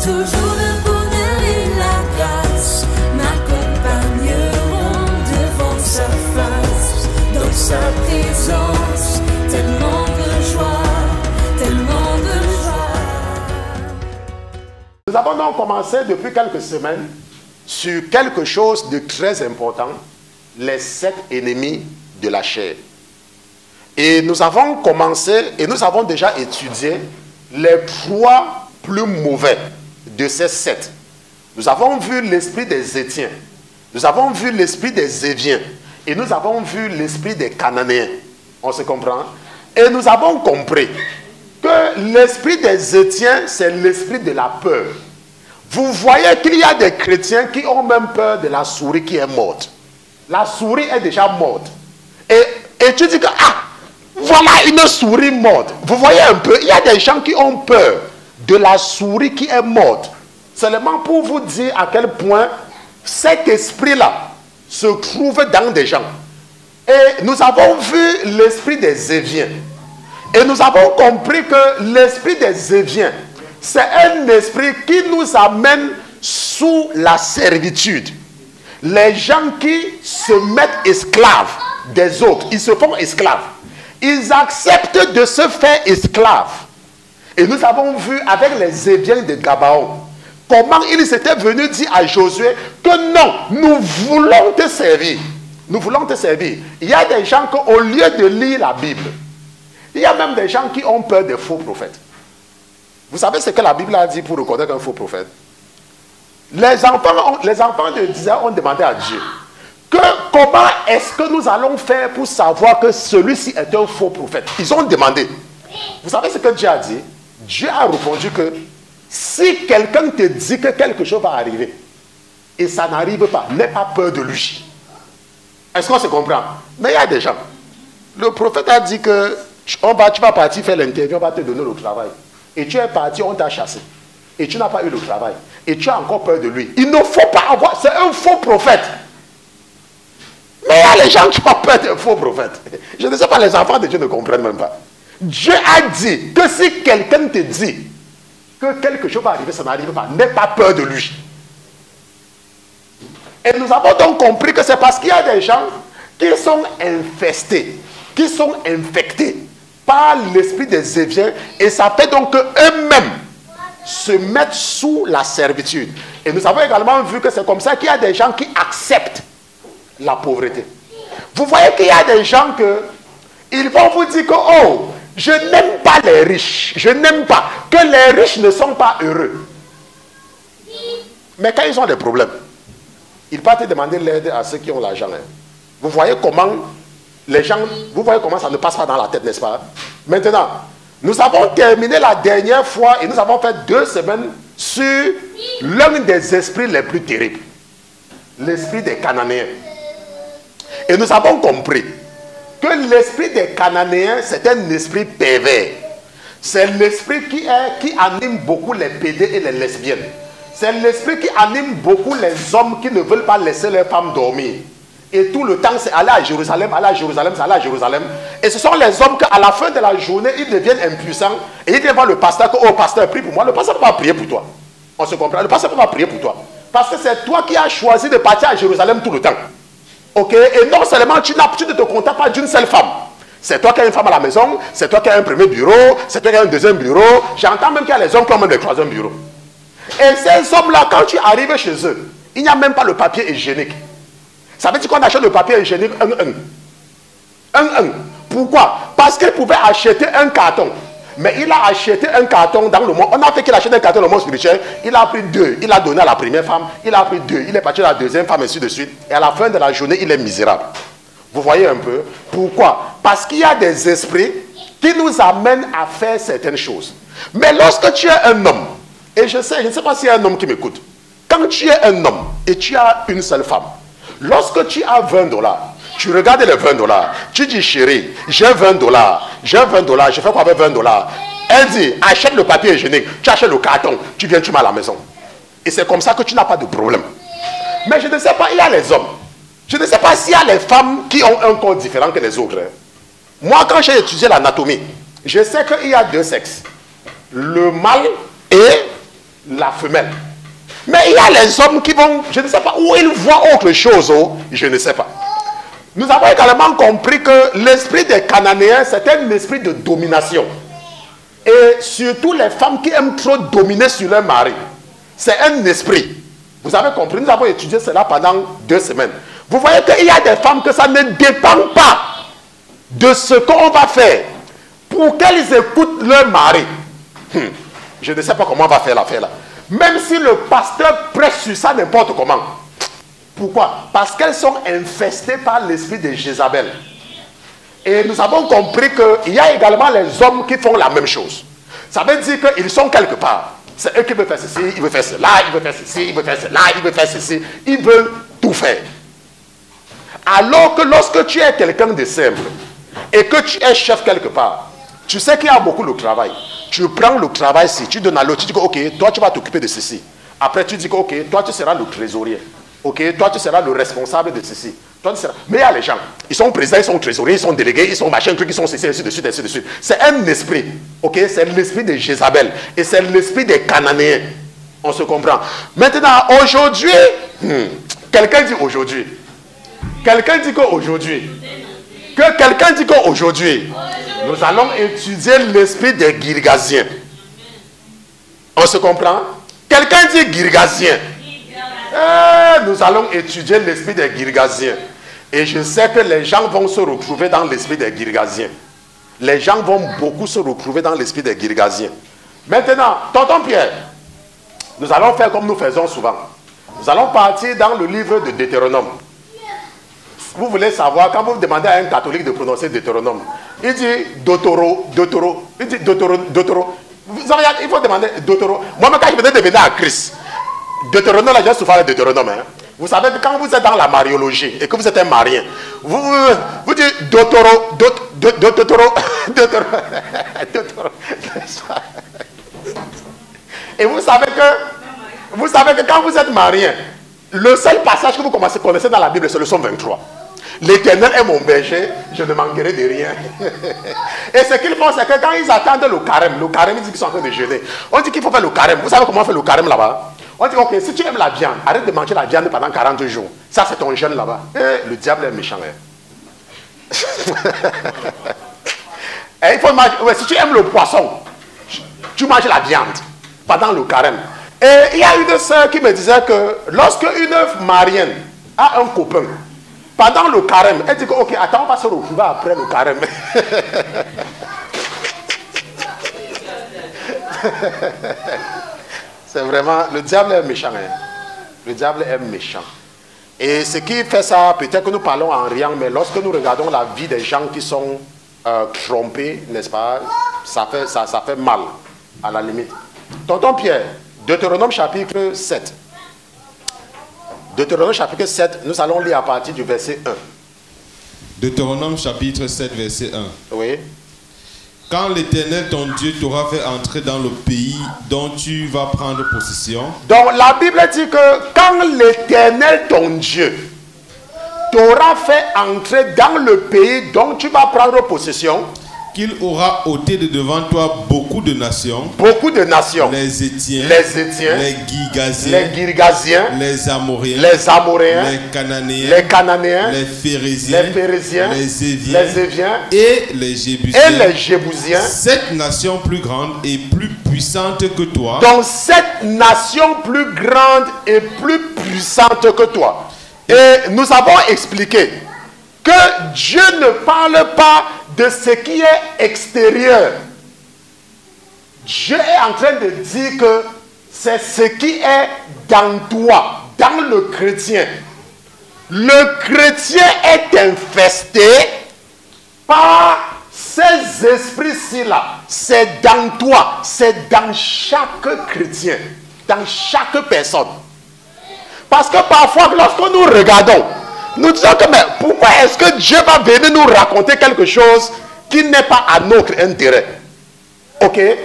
toujours le bonheur et la grâce m'accompagneront devant sa face, dans sa présence, tellement de joie, tellement de joie. Nous avons donc commencé depuis quelques semaines sur quelque chose de très important, les 7 ennemis de la chair. Et nous avons commencé et nous avons déjà étudié les 3 plus mauvais de ces 7. Nous avons vu l'esprit des Étiens, nous avons vu l'esprit des Éviens et nous avons vu l'esprit des Cananéens. On se comprend? Et nous avons compris que l'esprit des Étiens, c'est l'esprit de la peur. Vous voyez qu'il y a des chrétiens qui ont même peur de la souris qui est morte. La souris est déjà morte. Et tu dis que, voilà une souris morte. Vous voyez un peu, il y a des gens qui ont peur de la souris qui est morte. Seulement pour vous dire à quel point cet esprit-là se trouve dans des gens. Et nous avons vu l'esprit des Éviens. Et nous avons compris que l'esprit des Éviens, c'est un esprit qui nous amène sous la servitude. Les gens qui se mettent esclaves des autres, ils se font esclaves. Ils acceptent de se faire esclaves. Et nous avons vu avec les Éviens de Gabaon comment ils étaient venus dire à Josué que non, nous voulons te servir. Nous voulons te servir. Il y a des gens qui, au lieu de lire la Bible, il y a même des gens qui ont peur des faux prophètes. Vous savez ce que la Bible a dit pour reconnaître un faux prophète? Les enfants de d'Israël ont demandé à Dieu que comment est-ce que nous allons faire pour savoir que celui-ci est un faux prophète. Ils ont demandé. Vous savez ce que Dieu a dit? Dieu a répondu que si quelqu'un te dit que quelque chose va arriver et ça n'arrive pas, n'aie pas peur de lui. Est-ce qu'on se comprend? Mais il y a des gens. Le prophète a dit que tu vas partir faire l'interview, on va te donner le travail. Et tu es parti, on t'a chassé. Et tu n'as pas eu le travail. Et tu as encore peur de lui. Il ne faut pas avoir... C'est un faux prophète. Mais il y a les gens qui ont peur des faux prophètes. Je ne sais pas, les enfants de Dieu ne comprennent même pas. Dieu a dit que si quelqu'un te dit que quelque chose va arriver, ça n'arrive pas, n'aie pas peur de lui. Et nous avons donc compris que c'est parce qu'il y a des gens qui sont infestés, qui sont infectés par l'esprit des Éviens, et ça fait donc qu'eux-mêmes se mettent sous la servitude. Et nous avons également vu que c'est comme ça qu'il y a des gens qui acceptent la pauvreté. Vous voyez qu'il y a des gens que ils vont vous dire que oh, je n'aime pas les riches, je n'aime pas, que les riches ne sont pas heureux. Mais quand ils ont des problèmes, ils partent demander l'aide à ceux qui ont l'argent. Vous voyez comment les gens, vous voyez comment ça ne passe pas dans la tête, n'est-ce pas? Maintenant, nous avons terminé la dernière fois et nous avons fait 2 semaines sur l'un des esprits les plus terribles, l'esprit des Cananéens. Et nous avons compris que l'esprit des Cananéens, c'est un esprit pervers. C'est l'esprit qui anime beaucoup les pédés et les lesbiennes. C'est l'esprit qui anime beaucoup les hommes qui ne veulent pas laisser leurs femmes dormir. Et tout le temps, c'est aller à Jérusalem, aller à Jérusalem, c'est aller à Jérusalem. Et ce sont les hommes qu'à la fin de la journée, ils deviennent impuissants. Et ils viennent voir le pasteur que, oh pasteur, prie pour moi. Le pasteur ne peut pas prier pour toi. On se comprend. Le pasteur ne peut pas prier pour toi. Parce que c'est toi qui as choisi de partir à Jérusalem tout le temps. Ok? Et non seulement tu ne te contentes pas d'une seule femme. C'est toi qui as une femme à la maison, c'est toi qui as un premier bureau, c'est toi qui as un deuxième bureau. J'entends même qu'il y a les hommes qui ont même des 3e bureaux. Et ces hommes-là, quand tu arrives chez eux, il n'y a même pas le papier hygiénique. Ça veut dire qu'on achète le papier hygiénique 1-1. Pourquoi? Parce qu'il pouvait acheter un carton. Mais il a acheté un carton dans le monde. On a fait qu'il achète un carton dans le monde spirituel. Il a pris 2. Il a donné à la première femme. Il a pris 2. Il est parti à la deuxième femme, ainsi de suite. Et à la fin de la journée, il est misérable. Vous voyez un peu? Pourquoi? Parce qu'il y a des esprits qui nous amènent à faire certaines choses. Mais lorsque tu es un homme, et je ne sais pas s'il y a un homme qui m'écoute. Quand tu es un homme et tu as une seule femme, lorsque tu as $20, tu regardes les $20, tu dis chérie, j'ai $20, je fais quoi avec $20? Elle dit, achète le papier hygiénique, tu achètes le carton, tu viens, tu mets à la maison. Et c'est comme ça que tu n'as pas de problème. Mais je ne sais pas, il y a les hommes. Je ne sais pas s'il y a les femmes qui ont un corps différent que les autres. Moi, quand j'ai étudié l'anatomie, je sais qu'il y a 2 sexes. Le mâle et la femelle. Mais il y a les hommes qui vont, je ne sais pas, où ils voient autre chose, oh, je ne sais pas. Nous avons également compris que l'esprit des Cananéens, c'est un esprit de domination. Et surtout les femmes qui aiment trop dominer sur leur mari. C'est un esprit. Vous avez compris, nous avons étudié cela pendant 2 semaines. Vous voyez qu'il y a des femmes que ça ne dépend pas de ce qu'on va faire pour qu'elles écoutent leur mari. Je ne sais pas comment on va faire l'affaire là. Même si le pasteur prêche sur ça n'importe comment. Pourquoi? Parce qu'elles sont infestées par l'esprit de Jézabel. Et nous avons compris qu'il y a également les hommes qui font la même chose. Ça veut dire qu'ils sont quelque part. C'est eux qui veulent faire ceci, ils veulent faire cela, ils veulent faire ceci, ils veulent faire cela, ils veulent faire ceci. Ils veulent tout faire. Alors que lorsque tu es quelqu'un de simple et que tu es chef quelque part, tu sais qu'il y a beaucoup de travail. Tu prends le travail ici, tu donnes à l'autre, tu dis que ok, toi tu vas t'occuper de ceci. Après tu dis que ok, toi tu seras le trésorier. Ok, toi tu seras le responsable de ceci. Toi, tu seras... Mais il y a les gens, ils sont présidents, ils sont trésoriers, ils sont délégués, ils sont machin, trucs, ils sont ceci, ainsi de suite, ainsi de suite. C'est un esprit. Ok, c'est l'esprit de Jézabel. Et c'est l'esprit des Cananéens. On se comprend. Maintenant, aujourd'hui, quelqu'un dit aujourd'hui. Quelqu'un dit qu'aujourd'hui. Que quelqu'un dit qu'aujourd'hui, nous allons étudier l'esprit des Girgasiens. On se comprend? Quelqu'un dit Girgasiens. Nous allons étudier l'esprit des Girgasiens. Et je sais que les gens vont se retrouver dans l'esprit des Girgasiens. Les gens vont beaucoup se retrouver dans l'esprit des Girgasiens. Maintenant, tonton Pierre, nous allons faire comme nous faisons souvent. Nous allons partir dans le livre de Deutéronome. Vous voulez savoir, quand vous demandez à un catholique de prononcer Deutéronome, il dit Dotoro. Il dit Dotoro. Il faut demander Dotoro. Moi-même, quand je venais de venir à Christ, Deutéronome, là, j'ai souvent le Deutéronome. Hein. Vous savez que quand vous êtes dans la mariologie et que vous êtes un marien, vous dites Dotoro. Et vous savez que quand vous êtes marien, le seul passage que vous connaissez dans la Bible, c'est le psaume 23. L'Éternel est mon berger, je ne manquerai de rien. Et ce qu'ils font, c'est que quand ils attendent le carême, ils disent qu'ils sont en train de jeûner. On dit qu'il faut faire le carême. Vous savez comment on fait le carême là-bas? On dit, ok, si tu aimes la viande, arrête de manger la viande pendant 40 jours. Ça, c'est ton jeûne là-bas. Et le diable est méchant. Hein. Et il faut manger, ouais, si tu aimes le poisson, tu manges la viande pendant le carême. Et il y a une sœur qui me disait que lorsque une marienne a un copain, pendant le carême, elle dit que, ok, attends, on va se retrouver après le carême. C'est vraiment, le diable est méchant. Hein. Le diable est méchant. Et ce qui fait ça, peut-être que nous parlons en riant, mais lorsque nous regardons la vie des gens qui sont trompés, n'est-ce pas, ça fait mal, à la limite. Tonton Pierre, Deutéronome chapitre 7. Deutéronome chapitre 7, nous allons lire à partir du verset 1. Deutéronome chapitre 7, verset 1. Oui. Quand l'Éternel ton Dieu t'aura fait entrer dans le pays dont tu vas prendre possession. Donc la Bible dit que quand l'Éternel ton Dieu t'aura fait entrer dans le pays dont tu vas prendre possession, qu'il aura ôté de devant toi beaucoup de nations. Beaucoup de nations. Les Étiens. Les Étiens. Les Girgasiens. Les Girgasiens. Les Amoréens. Les Amoréens. Les Cananéens. Les Cananéens. Les Phérésiens. Les Phérésiens. Les Éviens. Les Éviens. Et les Jébusiens. Et les Jébusiens. 7 nations plus grandes et plus puissantes que toi. Donc 7 nations plus grandes et plus puissantes que toi. Et nous avons expliqué que Dieu ne parle pas de ce qui est extérieur. Dieu est en train de dire que c'est ce qui est dans toi, dans le chrétien. Le chrétien est infesté par ces esprits-ci là. C'est dans toi, c'est dans chaque chrétien, dans chaque personne. Parce que parfois, lorsque nous regardons, nous disons que mais pourquoi est-ce que Dieu va venir nous raconter quelque chose qui n'est pas à notre intérêt? Ok? Et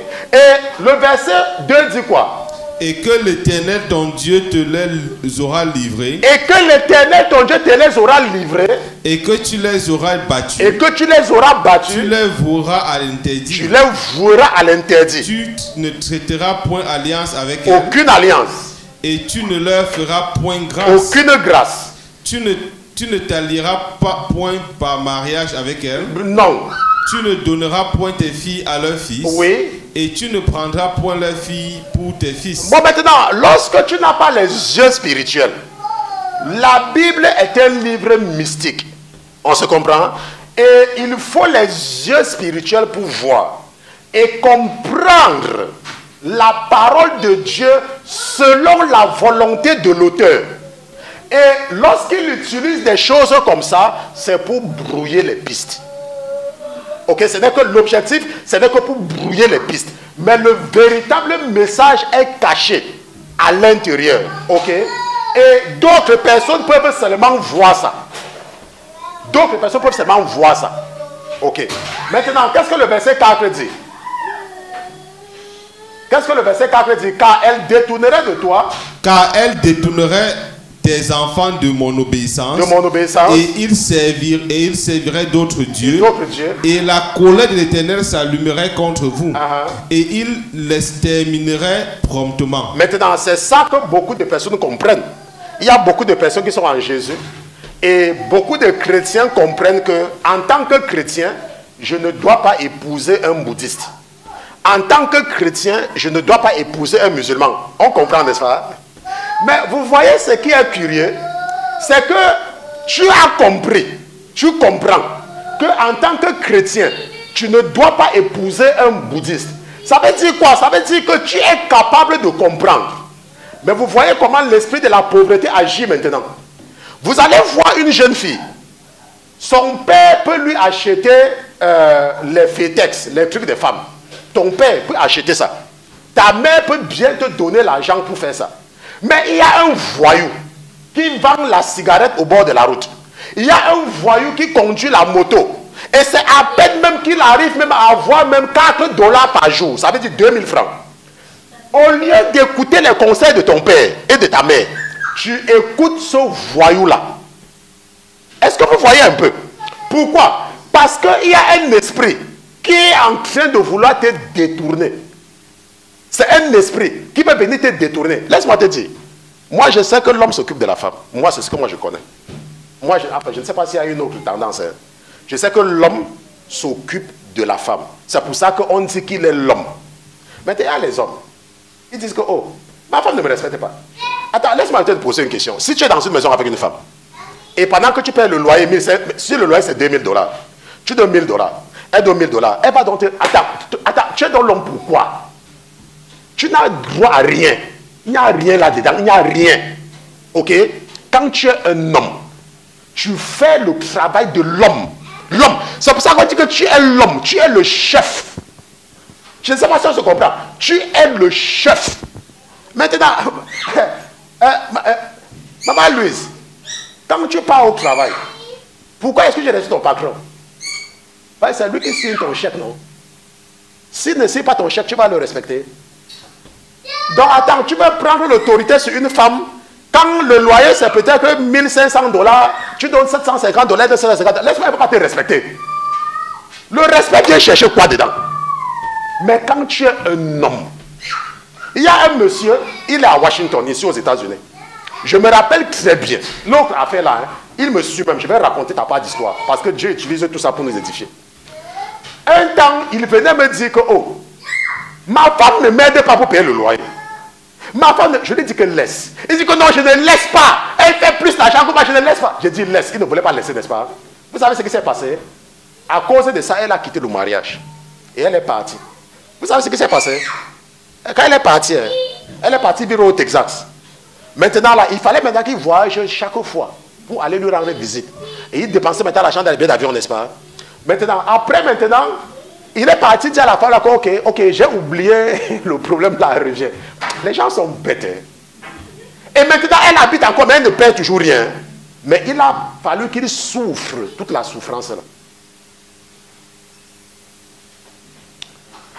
le verset 2 dit quoi? Et que l'Éternel ton Dieu te les aura livrés. Et que l'Éternel ton Dieu te les aura livrés. Et que tu les auras battus. Et que tu les auras battus. Tu les voueras à l'interdit. Tu les voueras à l'interdit. Tu ne traiteras point alliance avec elles. Aucune alliance. Et tu ne leur feras point grâce. Aucune grâce. Tu ne t'allieras pas point par mariage avec elles. Non. Tu ne donneras point tes filles à leurs fils. Oui. Et tu ne prendras point leurs filles pour tes fils. Bon, maintenant, lorsque tu n'as pas les yeux spirituels, la Bible est un livre mystique. On se comprend? Et il faut les yeux spirituels pour voir et comprendre la parole de Dieu selon la volonté de l'auteur. Et lorsqu'il utilise des choses comme ça, c'est pour brouiller les pistes. Ok, ce n'est que l'objectif, ce n'est que pour brouiller les pistes. Mais le véritable message est caché à l'intérieur. Ok, et d'autres personnes peuvent seulement voir ça. D'autres personnes peuvent seulement voir ça. Ok, maintenant, qu'est-ce que le verset 4 dit? Qu'est-ce que le verset 4 dit? Car elle détournerait de toi. Car elle détournerait tes enfants de mon obéissance. De mon obéissance. Et ils serviraient d'autres dieux. D'autres dieux. Et la colère de l'Éternel s'allumerait contre vous. Et il l'exterminerait promptement. Maintenant, c'est ça que beaucoup de personnes comprennent. Il y a beaucoup de personnes qui sont en Jésus. Et beaucoup de chrétiens comprennent que, en tant que chrétien, je ne dois pas épouser un bouddhiste. En tant que chrétien, je ne dois pas épouser un musulman. On comprend, n'est-ce pas? Mais vous voyez ce qui est curieux, c'est que tu as compris, tu comprends que en tant que chrétien, tu ne dois pas épouser un bouddhiste. Ça veut dire quoi? Ça veut dire que tu es capable de comprendre. Mais vous voyez comment l'esprit de la pauvreté agit maintenant. Vous allez voir une jeune fille. Son père peut lui acheter les fétex, les trucs des femmes. Ton père peut acheter ça. Ta mère peut bien te donner l'argent pour faire ça. Mais il y a un voyou qui vend la cigarette au bord de la route. Il y a un voyou qui conduit la moto. Et c'est à peine même qu'il arrive même à avoir même $4 par jour. Ça veut dire 2000 francs. Au lieu d'écouter les conseils de ton père et de ta mère, tu écoutes ce voyou-là. Est-ce que vous voyez un peu? Pourquoi? Parce qu'il y a un esprit qui est en train de vouloir te détourner. C'est un esprit qui peut venir te détourner. Laisse-moi te dire. Moi, je sais que l'homme s'occupe de la femme. Moi, c'est ce que moi je connais. Moi, je ne sais pas s'il y a une autre tendance. Hein. Je sais que l'homme s'occupe de la femme. C'est pour ça qu'on dit qu'il est l'homme. Maintenant, il y a les hommes. Ils disent que, oh, ma femme ne me respecte pas. Attends, laisse-moi te poser une question. Si tu es dans une maison avec une femme, et pendant que tu payes le loyer, si le loyer c'est $2000, tu donnes $1000, elle donne $1000, elle va donc te... Attends, tu es dans l'homme pourquoi? Tu n'as droit à rien. Il n'y a rien là-dedans. Il n'y a rien. Ok? Quand tu es un homme, tu fais le travail de l'homme. L'homme. C'est pour ça qu'on dit que tu es l'homme. Tu es le chef. Je ne sais pas si on se comprend. Tu es le chef. Maintenant, Maman Louise, quand tu pars au travail, pourquoi est-ce que je reste ton patron? C'est lui qui signe ton chèque, non? S'il ne signe pas ton chèque, tu vas le respecter. Donc attends, tu veux prendre l'autorité sur une femme quand le loyer c'est peut-être $1500, tu donnes $750, $750. Laisse-moi pas te respecter. Le respect vient chercher quoi dedans? Mais quand tu es un homme, il y a un monsieur, il est à Washington, ici aux États-Unis. Je me rappelle très bien. L'autre affaire là, hein, il me suit même. Je vais raconter ta part d'histoire parce que Dieu utilise tout ça pour nous édifier. Un temps, il venait me dire que, oh, ma femme ne m'aide pas pour payer le loyer. Ma femme, je lui dis que laisse. Il dit que non, je ne laisse pas. Elle fait plus d'argent que moi, je ne laisse pas. J'ai dit laisse. Il ne voulait pas laisser, n'est-ce pas? Vous savez ce qui s'est passé? À cause de ça, elle a quitté le mariage. Et elle est partie. Vous savez ce qui s'est passé? Quand elle est partie vivre au Texas. Maintenant, là, il fallait maintenant qu'il voyage chaque fois pour aller lui rendre visite. Et il dépensait maintenant l'argent dans les billets d'avion, n'est-ce pas? Maintenant, il est parti dire à la femme, là, ok, j'ai oublié le problème là, revient. Les gens sont bêtes. Hein? Et maintenant, elle habite encore, mais elle ne paie toujours rien. Mais il a fallu qu'il souffre toute la souffrance là.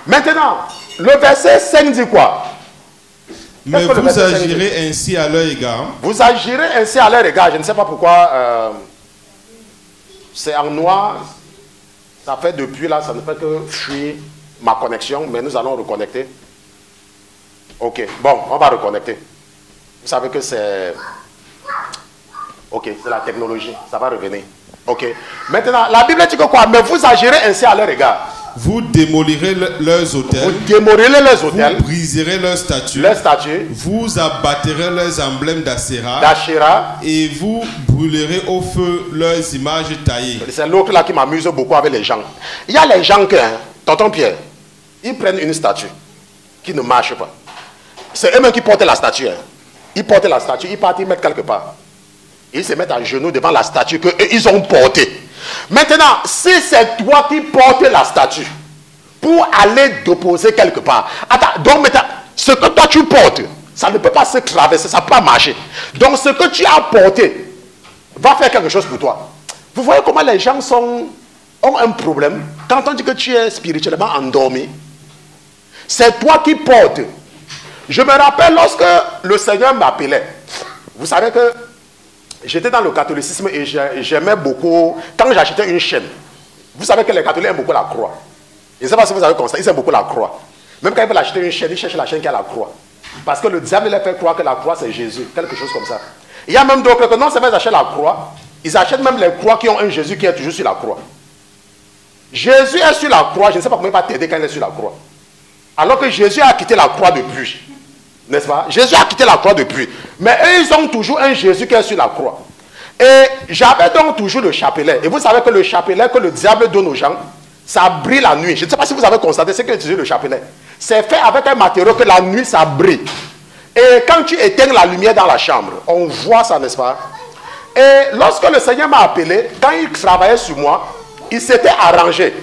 Maintenant, le verset 5 dit quoi? Mais vous agirez ainsi à leur égard. Vous agirez ainsi à leur égard. Je ne sais pas pourquoi c'est en noir. Ça fait depuis là, ça ne fait que fuir ma connexion, mais nous allons reconnecter. Ok, bon, on va reconnecter. Vous savez que c'est... Ok, c'est la technologie, ça va revenir. Ok, maintenant, la Bible dit que quoi? Mais vous agirez ainsi à leur égard. Vous démolirez leurs autels. Vous démolirez leurs autels. Vous briserez leurs statues. Leurs statues. Vous abattrez leurs emblèmes d'Asherah. D'Asherah. Et vous brûlerez au feu leurs images taillées. C'est l'autre là qui m'amuse beaucoup avec les gens. Il y a les gens que, tonton Pierre, ils prennent une statue qui ne marche pas. C'est eux-mêmes qui portent la statue. Hein. Ils portent la statue, ils partent, ils mettent quelque part. Ils se mettent à genoux devant la statue qu'ils ont portée. Maintenant, si c'est toi qui portes la statue pour aller déposer quelque part, attends, donc maintenant, ce que toi tu portes, ça ne peut pas se traverser, ça ne peut pas marcher. Donc ce que tu as porté va faire quelque chose pour toi. Vous voyez comment les gens ont un problème quand on dit que tu es spirituellement endormi. C'est toi qui portes. Je me rappelle lorsque le Seigneur m'appelait. Vous savez que j'étais dans le catholicisme et j'aimais beaucoup, quand j'achetais une chaîne, vous savez que les catholiques aiment beaucoup la croix. Je ne sais pas si vous avez constaté, ils aiment beaucoup la croix. Même quand ils veulent acheter une chaîne, ils cherchent la chaîne qui a la croix. Parce que le diable leur fait croire que la croix c'est Jésus, quelque chose comme ça. Il y a même d'autres que non seulement ils achètent la croix, ils achètent même les croix qui ont un Jésus qui est toujours sur la croix. Jésus est sur la croix, je ne sais pas comment il va t'aider quand il est sur la croix. Alors que Jésus a quitté la croix depuis. N'est-ce pas? Jésus a quitté la croix depuis. Mais eux, ils ont toujours un Jésus qui est sur la croix. Et j'avais donc toujours le chapelet. Et vous savez que le chapelet que le diable donne aux gens, ça brille la nuit. Je ne sais pas si vous avez constaté ce qu'est utilisé le chapelet. C'est fait avec un matériau que la nuit, ça brille. Et quand tu éteins la lumière dans la chambre, on voit ça, n'est-ce pas? Et lorsque le Seigneur m'a appelé, quand il travaillait sur moi, il s'était arrangé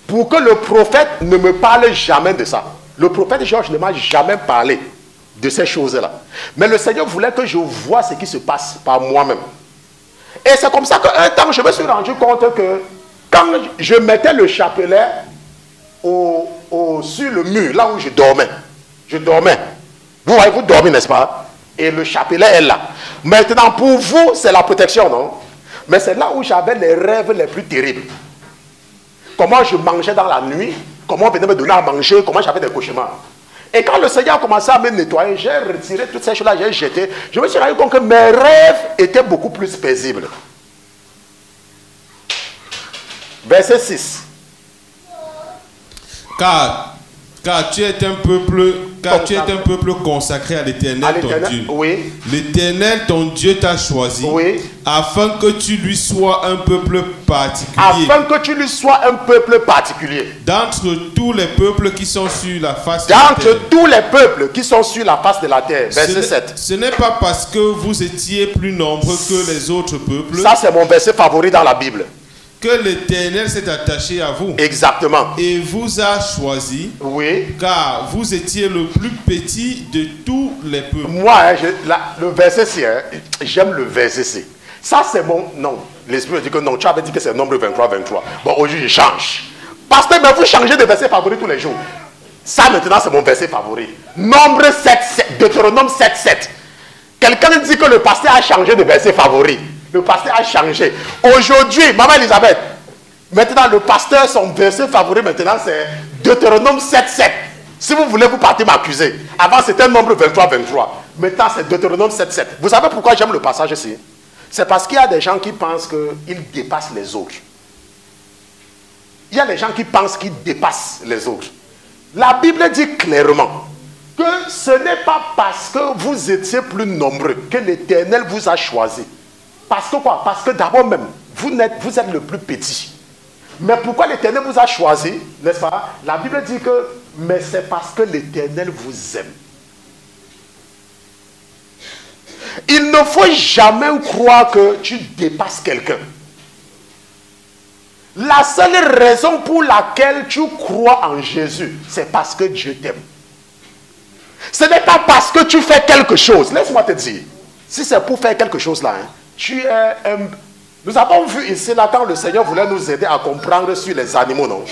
pour que le prophète ne me parle jamais de ça. Le prophète Georges ne m'a jamais parlé de ces choses-là. Mais le Seigneur voulait que je voie ce qui se passe par moi-même. Et c'est comme ça qu'un temps, je me suis rendu compte que quand je mettais le chapelet sur le mur, là où je dormais. Vous voyez, vous dormez, n'est-ce pas? Et le chapelet est là. Maintenant, pour vous, c'est la protection, non? Mais c'est là où j'avais les rêves les plus terribles. Comment je mangeais dans la nuit, comment on venait me donner à manger, comment j'avais des cauchemars. Et quand le Seigneur a commencé à me nettoyer, j'ai retiré toutes ces choses-là, j'ai jeté. Je me suis rendu compte que mes rêves étaient beaucoup plus paisibles. Verset 6. Car tu es un peuple consacré à l'Éternel ton Dieu. Oui. L'Éternel ton Dieu t'a choisi, oui, afin que tu lui sois un peuple particulier. Afin que tu lui sois un peuple particulier. D'entre tous les peuples qui sont sur la face de la terre. D'entre tous les peuples qui sont sur la face de la terre. Verset 7. Ce n'est pas parce que vous étiez plus nombreux que les autres peuples. Ça, c'est mon verset favori dans la Bible. Que l'Éternel s'est attaché à vous. Exactement. Et vous a choisi. Oui. Car vous étiez le plus petit de tous les peuples. Moi, le verset C, j'aime le verset C. Ça, c'est mon... Non, l'Esprit dit que non. Tu avais dit que c'est nombre 23, 23. Bon, aujourd'hui, je change. Pasteur, mais vous changez de verset favori tous les jours. Ça, maintenant, c'est mon verset favori. Nombre 7, 7. Deutéronome 7, 7. Quelqu'un dit que le pasteur a changé de verset favori. Le pasteur a changé. Aujourd'hui, Maman Elisabeth, maintenant le pasteur, son verset favori maintenant c'est Deutéronome 7, 7. Si vous voulez, vous partez m'accuser. Avant c'était nombre 23, 23. Maintenant c'est Deutéronome 7, 7. Vous savez pourquoi j'aime le passage ici? C'est parce qu'il y a des gens qui pensent qu'ils dépassent les autres. Il y a des gens qui pensent qu'ils dépassent les autres. La Bible dit clairement que ce n'est pas parce que vous étiez plus nombreux que l'Éternel vous a choisi. Parce que quoi? Parce que d'abord même, vous êtes le plus petit. Mais pourquoi l'Éternel vous a choisi? N'est-ce pas? La Bible dit que, mais c'est parce que l'Éternel vous aime. Il ne faut jamais croire que tu dépasses quelqu'un. La seule raison pour laquelle tu crois en Jésus, c'est parce que Dieu t'aime. Ce n'est pas parce que tu fais quelque chose. Laisse-moi te dire. Si c'est pour faire quelque chose là, hein, tu es un... Nous avons vu ici, là, quand le Seigneur voulait nous aider à comprendre sur les animaux, non?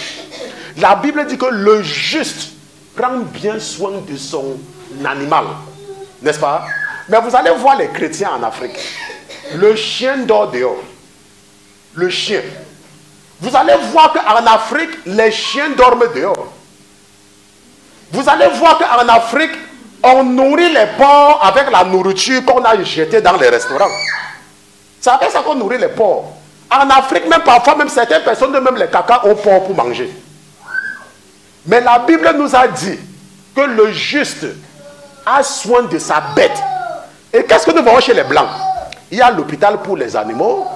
La Bible dit que le juste prend bien soin de son animal. N'est-ce pas? Mais vous allez voir les chrétiens en Afrique. Le chien dort dehors. Le chien. Vous allez voir qu'en Afrique, les chiens dorment dehors. Vous allez voir qu'en Afrique, on nourrit les porcs avec la nourriture qu'on a jetée dans les restaurants. C'est avec ça qu'on nourrit les porcs. En Afrique, même parfois, même certaines personnes de même les caca au porc pour manger. Mais la Bible nous a dit que le juste a soin de sa bête. Et qu'est-ce que nous voyons chez les Blancs? Il y a l'hôpital pour les animaux.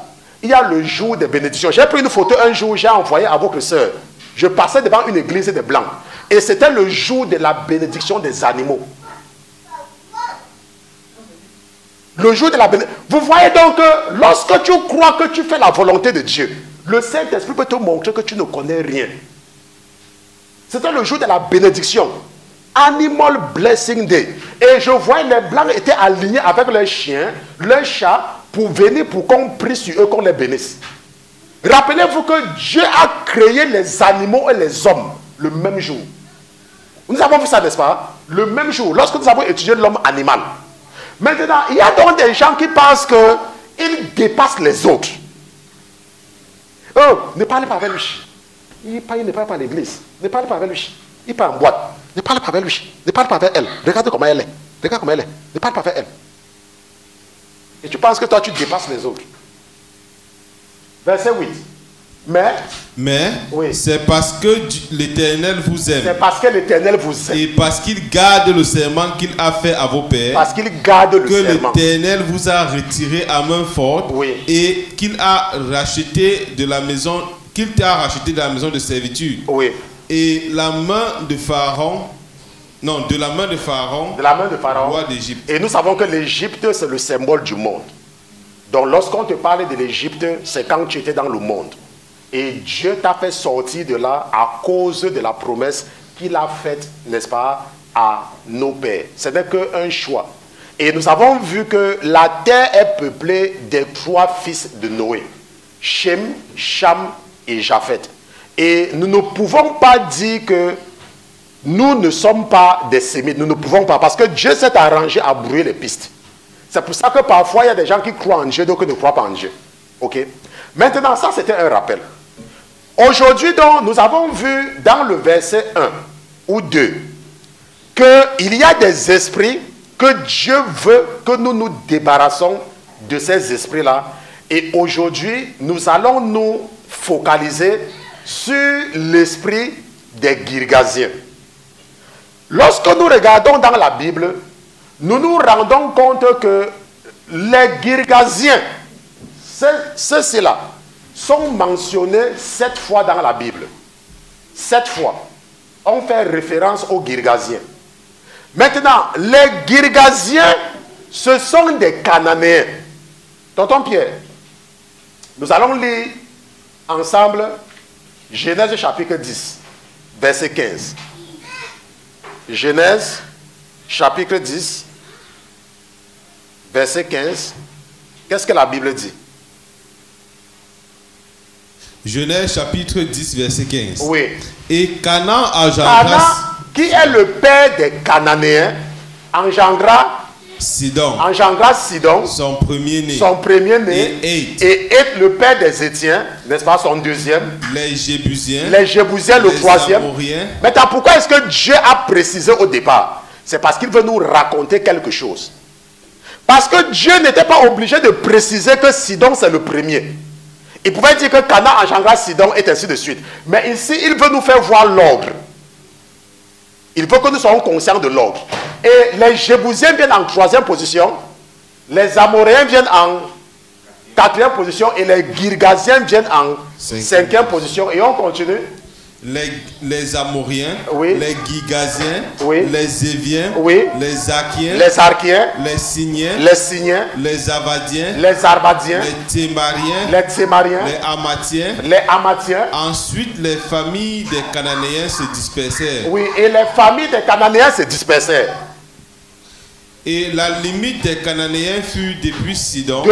Il y a le jour des bénédictions. J'ai pris une photo un jour, j'ai envoyé à votre soeur. Je passais devant une église des Blancs. Et c'était le jour de la bénédiction des animaux. Le jour de la bénédiction. Vous voyez donc que lorsque tu crois que tu fais la volonté de Dieu, le Saint-Esprit peut te montrer que tu ne connais rien. C'était le jour de la bénédiction. Animal Blessing Day. Et je vois les Blancs étaient alignés avec leurs chiens, leurs chats, pour venir, pour qu'on prie sur eux, qu'on les bénisse. Rappelez-vous que Dieu a créé les animaux et les hommes le même jour. Nous avons vu ça, n'est-ce pas? Le même jour, lorsque nous avons étudié l'homme animal. Maintenant, il y a donc des gens qui pensent qu'ils dépassent les autres. Oh, ne parlez pas avec lui. Il ne parle pas à l'église. Ne parlez pas avec lui. Il part en boîte. Ne parle pas avec lui. Ne parle pas avec elle. Regardez comment elle est. Regarde comment elle est. Ne parle pas avec elle. Et tu penses que toi, tu dépasses les autres. Verset 8. Mais oui, c'est parce que l'Éternel vous aime. C'est parce que l'Éternel vous aime. Et parce qu'il garde le serment qu'il a fait à vos pères. Parce qu'il garde le serment. Que l'Éternel vous a retiré à main forte. Oui. Et qu'il a racheté de la maison, qu'il t'a racheté de la maison de servitude. Oui. Et la main de Pharaon. Non, de la main de Pharaon. De la main de Pharaon. Roi d'Égypte. Et nous savons que l'Égypte, c'est le symbole du monde. Donc lorsqu'on te parle de l'Égypte, c'est quand tu étais dans le monde. Et Dieu t'a fait sortir de là à cause de la promesse qu'il a faite, n'est-ce pas, à nos pères. Ce n'est qu'un choix. Et nous avons vu que la terre est peuplée des 3 fils de Noé. Shem, Cham et Japhet. Et nous ne pouvons pas dire que nous ne sommes pas des sémites. Nous ne pouvons pas. Parce que Dieu s'est arrangé à brouiller les pistes. C'est pour ça que parfois il y a des gens qui croient en Dieu, d'autres qui ne croient pas en Dieu. Ok? Maintenant, ça c'était un rappel. Aujourd'hui, donc, nous avons vu dans le verset 1 ou 2 qu'il y a des esprits que Dieu veut que nous nous débarrassons de ces esprits-là. Et aujourd'hui, nous allons nous focaliser sur l'esprit des Girgasiens. Lorsque nous regardons dans la Bible, nous nous rendons compte que les Girgasiens, ceux-là, sont mentionnés 7 fois dans la Bible. 7 fois. On fait référence aux Girgasiens. Maintenant, les Girgasiens, ce sont des Cananéens. Tonton Pierre, nous allons lire ensemble Genèse chapitre 10, verset 15. Genèse chapitre 10, verset 15. Qu'est-ce que la Bible dit? Genèse chapitre 10, verset 15. Oui. Et Canaan engendra... Canaan, qui est le père des Cananéens, engendra Sidon, son premier-né. Et Heth, le père des Étiens, n'est-ce pas, son deuxième. Les Jébusiens, le troisième. Amoriens. Maintenant, pourquoi est-ce que Dieu a précisé au départ? C'est parce qu'il veut nous raconter quelque chose. Parce que Dieu n'était pas obligé de préciser que Sidon c'est le premier. Il pouvait dire que Canaan engendra Sidon et ainsi de suite. Mais ici, il veut nous faire voir l'ordre. Il veut que nous soyons conscients de l'ordre. Et les Jébusiens viennent en 3e position. Les Amoréens viennent en 4e position. Et les Girgasiens viennent en 5e position. Et on continue. Les Amoriens, oui, les Girgasiens, oui, les Éviens, oui, les Arkiens, les Signiens, les Avadiens, les Arbadiens, les Thémariens, les Amatiens. Ensuite, les familles des Cananéens se dispersèrent. Oui, et les familles des Cananéens se dispersèrent. Et la limite des Cananéens fut depuis Sidon,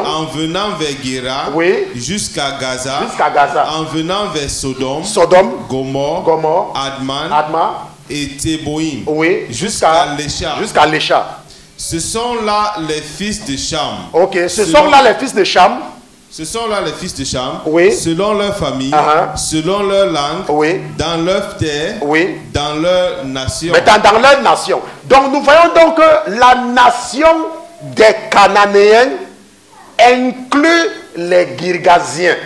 en venant vers Guéra, oui, jusqu'à Gaza, en venant vers Sodome, Gomorre, Adman, et Théboïm, oui, jusqu'à Lécha. Ce sont là les fils de Cham. Ok, ce sont là les fils de Cham. Ce sont là les fils de Cham, Oui. selon leur famille, selon leur langue, Oui. dans leur terre, Oui. dans leur nation. Mais dans leur nation. Donc nous voyons donc que la nation des Cananéens inclut les Girgasiens.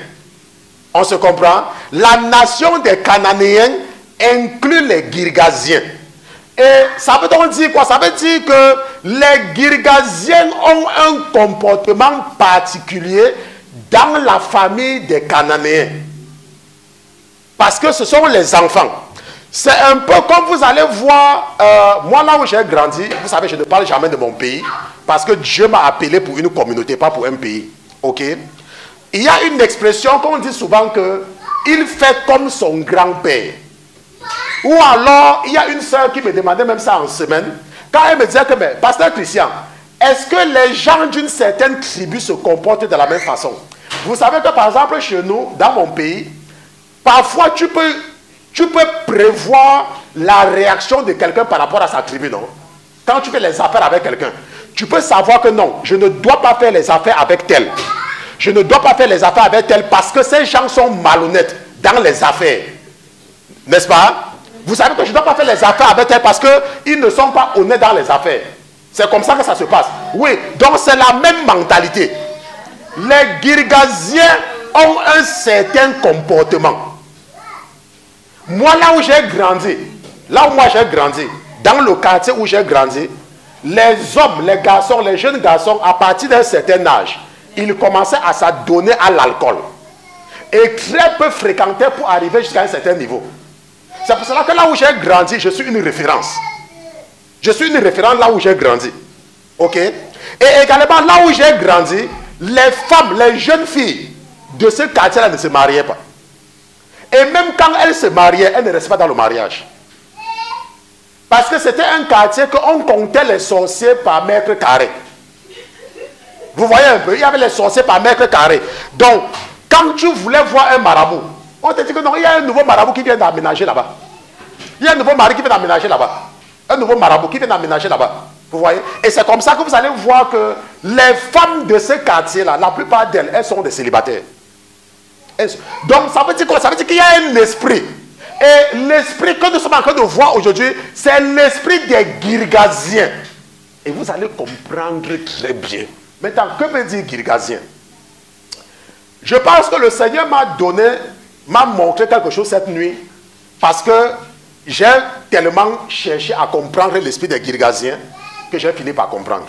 On se comprend? La nation des Cananéens inclut les Girgasiens. Et ça veut donc dire quoi? Ça veut dire que les Girgasiens ont un comportement particulier dans la famille des Cananéens. Parce que ce sont les enfants. C'est un peu comme vous allez voir, moi là où j'ai grandi, vous savez, je ne parle jamais de mon pays, parce que Dieu m'a appelé pour une communauté, pas pour un pays. Ok? Il y a une expression qu'on dit souvent que il fait comme son grand-père. Ou alors, il y a une soeur qui me demandait même ça en semaine, quand elle me disait que, mais, pasteur Christian, est-ce que les gens d'une certaine tribu se comportent de la même façon? Vous savez que par exemple chez nous, dans mon pays, parfois tu peux prévoir la réaction de quelqu'un par rapport à sa tribu, non? Quand tu fais les affaires avec quelqu'un, tu peux savoir que non, je ne dois pas faire les affaires avec tel. Je ne dois pas faire les affaires avec tel parce que ces gens sont malhonnêtes dans les affaires. N'est-ce pas? Vous savez que je ne dois pas faire les affaires avec tel parce qu'ils ne sont pas honnêtes dans les affaires. C'est comme ça que ça se passe. Oui, donc c'est la même mentalité. Les Girgasiens ont un certain comportement. Moi, là où j'ai grandi, dans le quartier où j'ai grandi, les hommes, les garçons, les jeunes garçons, à partir d'un certain âge, ils commençaient à s'adonner à l'alcool. Et très peu fréquentaient pour arriver jusqu'à un certain niveau. C'est pour cela que là où j'ai grandi, je suis une référence. Je suis une référence là où j'ai grandi. Ok? Et également là où j'ai grandi, les femmes, les jeunes filles de ce quartier-là ne se mariaient pas. Et même quand elles se mariaient, elles ne restaient pas dans le mariage. Parce que c'était un quartier qu'on comptait les sorciers par mètre carré. Vous voyez un peu, il y avait les sorciers par mètre carré. Donc, quand tu voulais voir un marabout, on te dit que non, il y a un nouveau marabout qui vient d'aménager là-bas. Il y a un nouveau mari qui vient d'aménager là-bas. Un nouveau marabout qui vient d'aménager là-bas. Vous voyez? Et c'est comme ça que vous allez voir que les femmes de ce quartier-là, la plupart d'elles, elles sont des célibataires. Donc, ça veut dire quoi? Ça veut dire qu'il y a un esprit. Et l'esprit que nous sommes en train de voir aujourd'hui, c'est l'esprit des Girgasiens. Et vous allez comprendre très bien. Maintenant, que veut dire Girgasien? Je pense que le Seigneur m'a montré quelque chose cette nuit, parce que j'ai tellement cherché à comprendre l'esprit des Girgasiens que j'ai fini par comprendre.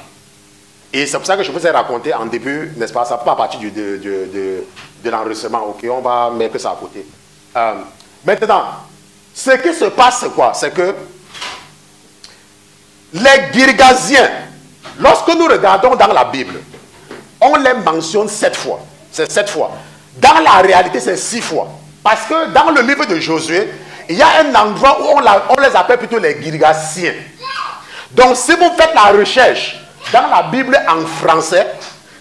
Et c'est pour ça que je vous ai raconté en début, n'est-ce pas, ça fait pas partie de l'enregistrement. Ok, on va mettre ça à côté. Maintenant, ce qui se passe, c'est quoi? C'est que les Girgasiens, lorsque nous regardons dans la Bible, on les mentionne 7 fois. C'est 7 fois. Dans la réalité, c'est 6 fois. Parce que dans le livre de Josué, il y a un endroit où on les appelle plutôt les Girgasiens. Donc, si vous faites la recherche dans la Bible en français,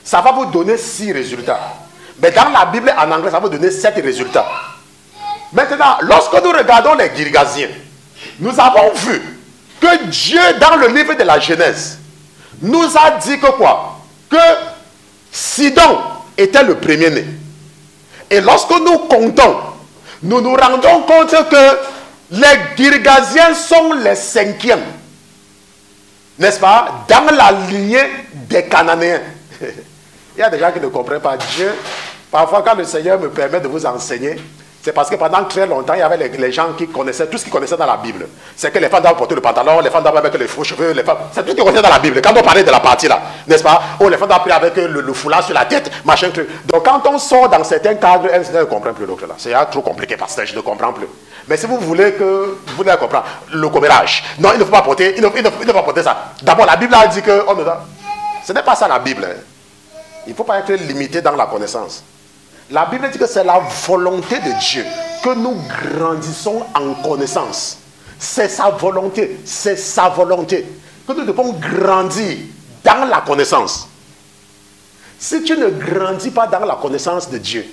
ça va vous donner 6 résultats. Mais dans la Bible en anglais, ça va vous donner 7 résultats. Maintenant, lorsque nous regardons les Girgasiens, nous avons vu que Dieu, dans le livre de la Genèse, nous a dit que quoi? Que Sidon était le premier-né. Et lorsque nous comptons, nous nous rendons compte que les Girgasiens sont les 5e. N'est-ce pas? Dans la lignée des Cananéens. Il y a des gens qui ne comprennent pas Dieu. Parfois, quand le Seigneur me permet de vous enseigner, c'est parce que pendant très longtemps, il y avait les gens qui connaissaient tout ce qu'ils connaissaient dans la Bible. C'est que les femmes doivent porter le pantalon, les femmes doivent avec les faux cheveux, les femmes... C'est tout ce qu'ils connaissaient dans la Bible. Quand on parlait de la partie là, n'est-ce pas? Oh, les femmes doivent prier avec le foulard sur la tête, machin, truc. Donc quand on sort dans certains cadres, elles ne comprennent plus l'autre là. C'est trop compliqué parce que je ne comprends plus. Mais si vous voulez que vous ne compreniez, le commérage. Non, il ne faut pas porter, il ne faut pas porter ça. D'abord, la Bible a dit que... Oh, ce n'est pas ça la Bible. Il ne faut pas être limité dans la connaissance. La Bible dit que c'est la volonté de Dieu que nous grandissons en connaissance. C'est sa volonté, que nous devons grandir dans la connaissance. Si tu ne grandis pas dans la connaissance de Dieu,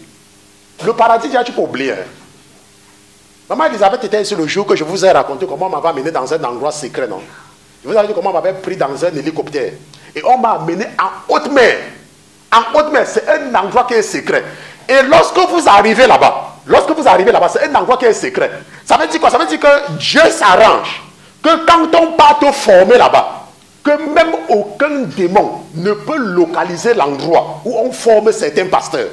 le paradis, tu peux oublier. Maman Elisabeth était ici le jour que je vous ai raconté comment on m'avait amené dans un endroit secret, non? Je vous ai dit comment on m'avait pris dans un hélicoptère. Et on m'a amené en haute mer. En haute mer, c'est un endroit qui est secret. Et lorsque vous arrivez là-bas, c'est un endroit qui est secret. Ça veut dire quoi? Ça veut dire que Dieu s'arrange que quand on part te former là-bas, que même aucun démon ne peut localiser l'endroit où on forme certains pasteurs.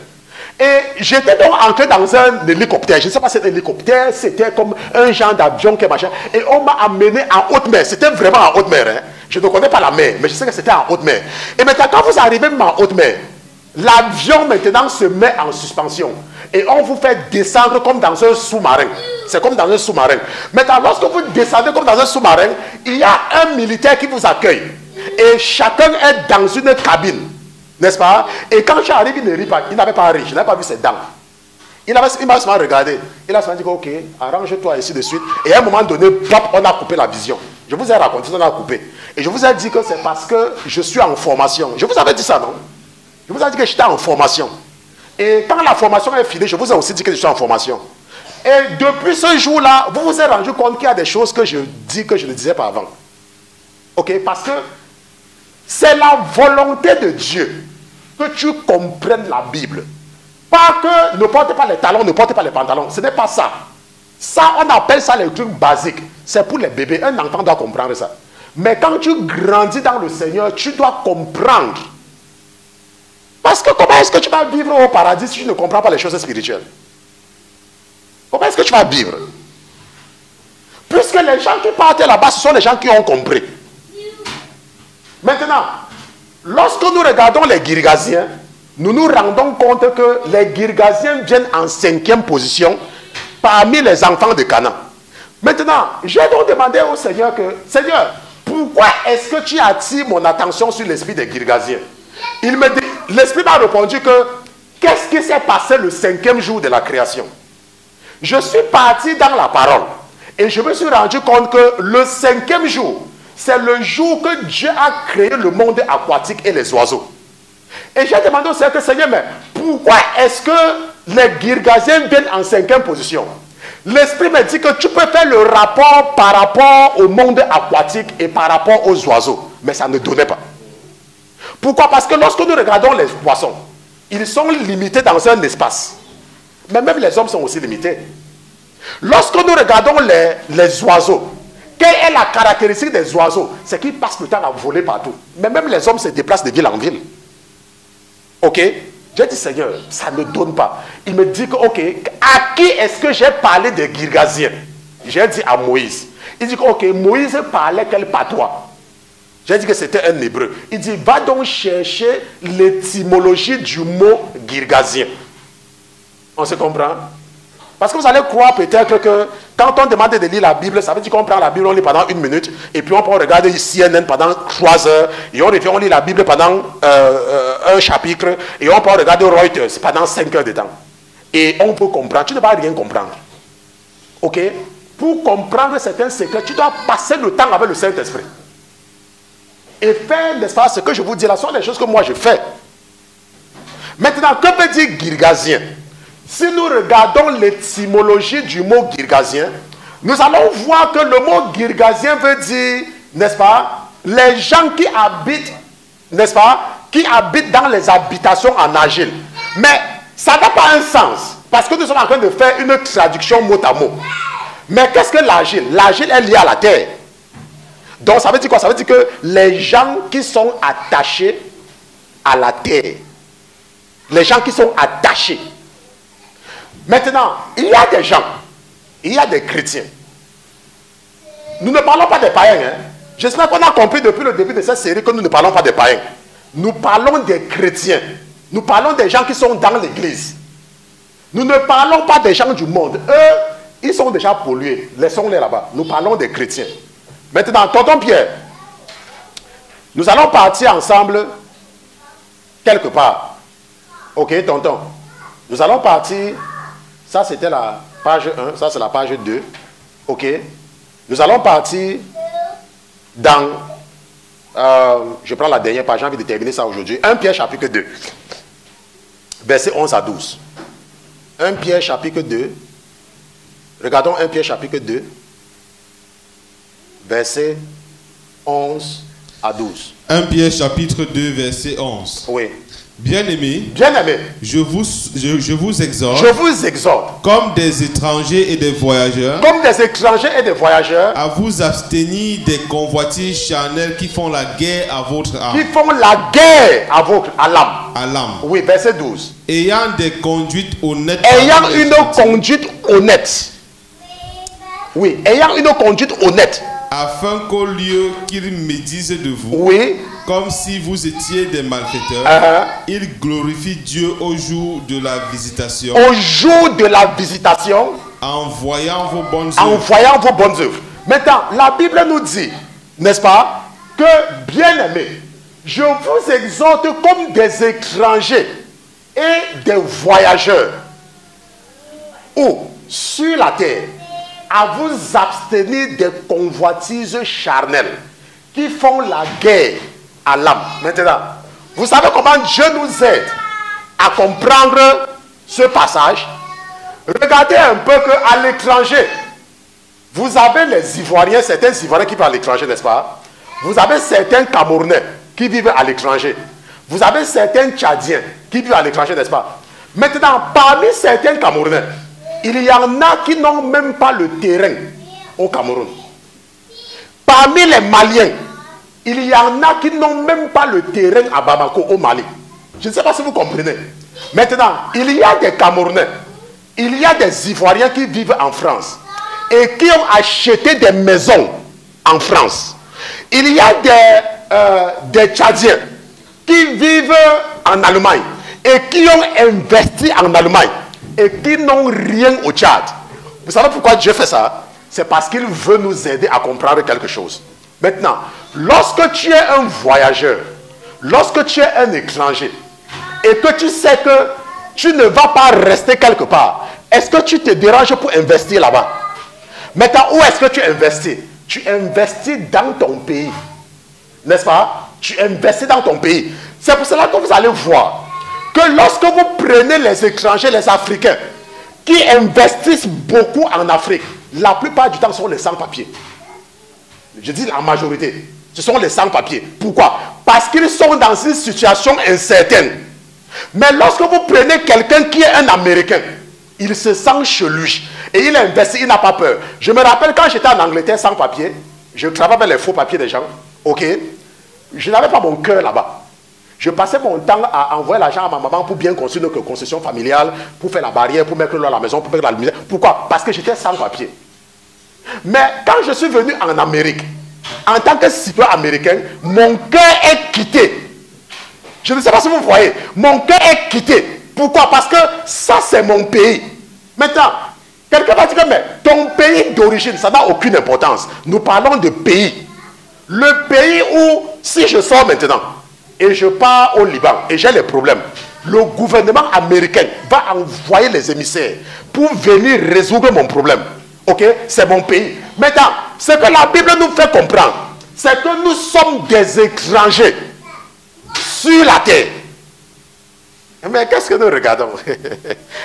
Et j'étais donc entré dans un hélicoptère. Je ne sais pas si c'était un hélicoptère, c'était comme un genre d'avion, machin. Et on m'a amené en haute mer. C'était vraiment en haute mer. Hein. Je ne connais pas la mer, mais je sais que c'était en haute mer. Et maintenant, quand vous arrivez même en haute mer, l'avion maintenant se met en suspension. Et on vous fait descendre comme dans un sous-marin. C'est comme dans un sous-marin. Maintenant, lorsque vous descendez comme dans un sous-marin, il y a un militaire qui vous accueille. Et chacun est dans une cabine. N'est-ce pas? Et quand je arrive, il ne rit pas. Il n'avait pas ri. Je n'avais pas vu ses dents. Il m'a seulement regardé. Il a seulement dit, ok, arrange-toi ici de suite. Et à un moment donné, pop, on a coupé la vision. Je vous ai raconté, on a coupé. Et je vous ai dit que c'est parce que je suis en formation. Je vous avais dit ça, non? Je vous ai dit que j'étais en formation. Et quand la formation est finie, je vous ai aussi dit que je suis en formation. Et depuis ce jour-là, vous vous êtes rendu compte qu'il y a des choses que je dis que je ne disais pas avant. Ok? Parce que c'est la volonté de Dieu que tu comprennes la Bible. Pas que ne porte pas les talons, ne porte pas les pantalons. Ce n'est pas ça. Ça, on appelle ça les trucs basiques. C'est pour les bébés. Un enfant doit comprendre ça. Mais quand tu grandis dans le Seigneur, tu dois comprendre. Parce que comment est-ce que tu vas vivre au paradis si tu ne comprends pas les choses spirituelles? Comment est-ce que tu vas vivre? Puisque les gens qui partent là-bas, ce sont les gens qui ont compris. Maintenant, lorsque nous regardons les Girgasiens, nous nous rendons compte que les Girgasiens viennent en 5e position parmi les enfants de Canaan. Maintenant, j'ai donc demandé au Seigneur que, Seigneur, pourquoi est-ce que tu attires mon attention sur l'esprit des Girgasiens? Il me dit, l'esprit m'a répondu que, qu'est-ce qui s'est passé le 5e jour de la création? Je suis parti dans la parole et je me suis rendu compte que le 5e jour, c'est le jour que Dieu a créé le monde aquatique et les oiseaux. Et j'ai demandé au Seigneur que, Seigneur, mais pourquoi est-ce que les Girgasiens viennent en 5e position? L'esprit me dit que tu peux faire le rapport par rapport au monde aquatique et par rapport aux oiseaux. Mais ça ne donnait pas. Pourquoi? Parce que lorsque nous regardons les poissons, ils sont limités dans un espace. Mais même les hommes sont aussi limités. Lorsque nous regardons les oiseaux, quelle est la caractéristique des oiseaux? C'est qu'ils passent le temps à voler partout. Mais même les hommes se déplacent de ville en ville. Ok? J'ai dit, Seigneur, ça ne donne pas. Il me dit que, ok, à qui est-ce que j'ai parlé des Girgasiens? J'ai dit à Moïse. Il dit que, ok, Moïse parlait quel patois? J'ai dit que c'était un hébreu. Il dit, va donc chercher l'étymologie du mot Girgasien. On se comprend? Parce que vous allez croire peut-être que quand on demande de lire la Bible, ça veut dire qu'on prend la Bible, on lit pendant 1 minute, et puis on peut regarder CNN pendant 3 heures, et on revient, on lit la Bible pendant un chapitre, et on peut regarder Reuters pendant 5 heures de temps. Et on peut comprendre. Tu ne vas rien comprendre. Ok? Pour comprendre certains secrets, tu dois passer le temps avec le Saint-Esprit. Et faire, n'est-ce pas, ce que je vous dis là, sont les choses que moi je fais. Maintenant, que veut dire Girgasien? Si nous regardons l'étymologie du mot Girgasien, nous allons voir que le mot Girgasien veut dire, n'est-ce pas, les gens qui habitent, n'est-ce pas, qui habitent dans les habitations en argile. Mais ça n'a pas un sens, parce que nous sommes en train de faire une traduction mot à mot. Mais qu'est-ce que l'argile? L'argile est liée à la terre. Donc ça veut dire quoi? Ça veut dire que les gens qui sont attachés à la terre, les gens qui sont attachés. Maintenant, il y a des gens, il y a des chrétiens. Nous ne parlons pas des païens. Hein? J'espère qu'on a compris depuis le début de cette série que nous ne parlons pas des païens. Nous parlons des chrétiens. Nous parlons des gens qui sont dans l'église. Nous ne parlons pas des gens du monde. Eux, ils sont déjà pollués. Laissons-les là-bas. Nous parlons des chrétiens. Maintenant, tonton Pierre, nous allons partir ensemble quelque part. Ok, tonton. Nous allons partir. Ça, c'était la page 1. Ça, c'est la page 2. Ok. Nous allons partir dans... je prends la dernière page. J'ai envie de terminer ça aujourd'hui. 1 Pierre chapitre 2. Versets 11 à 12. 1 Pierre chapitre 2. Regardons 1 Pierre chapitre 2. Versets 11 à 12. 1 Pierre chapitre 2 verset 11. Oui. Bien-aimés, Bien-aimés, je vous exhorte, je vous exhorte, comme des étrangers et des voyageurs, comme des étrangers et des voyageurs, à vous abstenir des convoitises charnelles qui font la guerre à votre âme. qui font la guerre à l'âme. À l'âme. Oui, verset 12. Ayant des conduites honnêtes. Ayant une conduite honnête. Oui, ayant une conduite honnête. Afin qu'au lieu qu'ils médisent de vous, oui, comme si vous étiez des malfaiteurs, ils glorifient Dieu au jour de la visitation. Au jour de la visitation, en voyant vos bonnes œuvres. En voyant vos bonnes œuvres. Maintenant, la Bible nous dit, n'est-ce pas, que bien-aimés, je vous exhorte comme des étrangers et des voyageurs, ou sur la terre, à vous abstenir des convoitises charnelles qui font la guerre à l'âme. Maintenant, vous savez comment Dieu nous aide à comprendre ce passage? Regardez un peu qu'à l'étranger, vous avez les Ivoiriens, certains Ivoiriens qui vivent à l'étranger, n'est-ce pas? Vous avez certains Camerounais qui vivent à l'étranger. Vous avez certains Tchadiens qui vivent à l'étranger, n'est-ce pas? Maintenant, parmi certains Camerounais, il y en a qui n'ont même pas le terrain au Cameroun. Parmi les Maliens, il y en a qui n'ont même pas le terrain à Bamako, au Mali. Je ne sais pas si vous comprenez. Maintenant, il y a des Camerounais, il y a des Ivoiriens qui vivent en France et qui ont acheté des maisons en France. Il y a des Tchadiens qui vivent en Allemagne et qui ont investi en Allemagne et qui n'ont rien au Tchad. Vous savez pourquoi Dieu fait ça? C'est parce qu'il veut nous aider à comprendre quelque chose. Maintenant, lorsque tu es un voyageur, lorsque tu es un étranger, et que tu sais que tu ne vas pas rester quelque part, est-ce que tu te déranges pour investir là-bas? Maintenant, où est-ce que tu investis? Tu investis dans ton pays. N'est-ce pas? Tu investis dans ton pays. C'est pour cela que vous allez voir que lorsque vous prenez les étrangers, les Africains, qui investissent beaucoup en Afrique, la plupart du temps sont les sans-papiers. Je dis la majorité. Ce sont les sans-papiers. Pourquoi? Parce qu'ils sont dans une situation incertaine. Mais lorsque vous prenez quelqu'un qui est un Américain, il se sent chez lui. Et il investit, il n'a pas peur. Je me rappelle quand j'étais en Angleterre sans papier, je travaillais avec les faux papiers des gens. Ok? Je n'avais pas mon cœur là-bas. Je passais mon temps à envoyer l'argent à ma maman pour bien construire notre concession familiale, pour faire la barrière, pour mettre l'eau à la maison, pour mettre la lumière. Pourquoi? Parce que j'étais sans papier. Mais quand je suis venu en Amérique, en tant que citoyen américain, mon cœur est quitté. Je ne sais pas si vous voyez. Mon cœur est quitté. Pourquoi? Parce que ça, c'est mon pays. Maintenant, quelqu'un va dire, mais ton pays d'origine, ça n'a aucune importance. Nous parlons de pays. Le pays où, si je sors maintenant, et je pars au Liban, et j'ai les problèmes, le gouvernement américain va envoyer les émissaires pour venir résoudre mon problème. Ok? C'est mon pays. Maintenant, ce que la Bible nous fait comprendre, c'est que nous sommes des étrangers sur la terre. Mais qu'est-ce que nous regardons?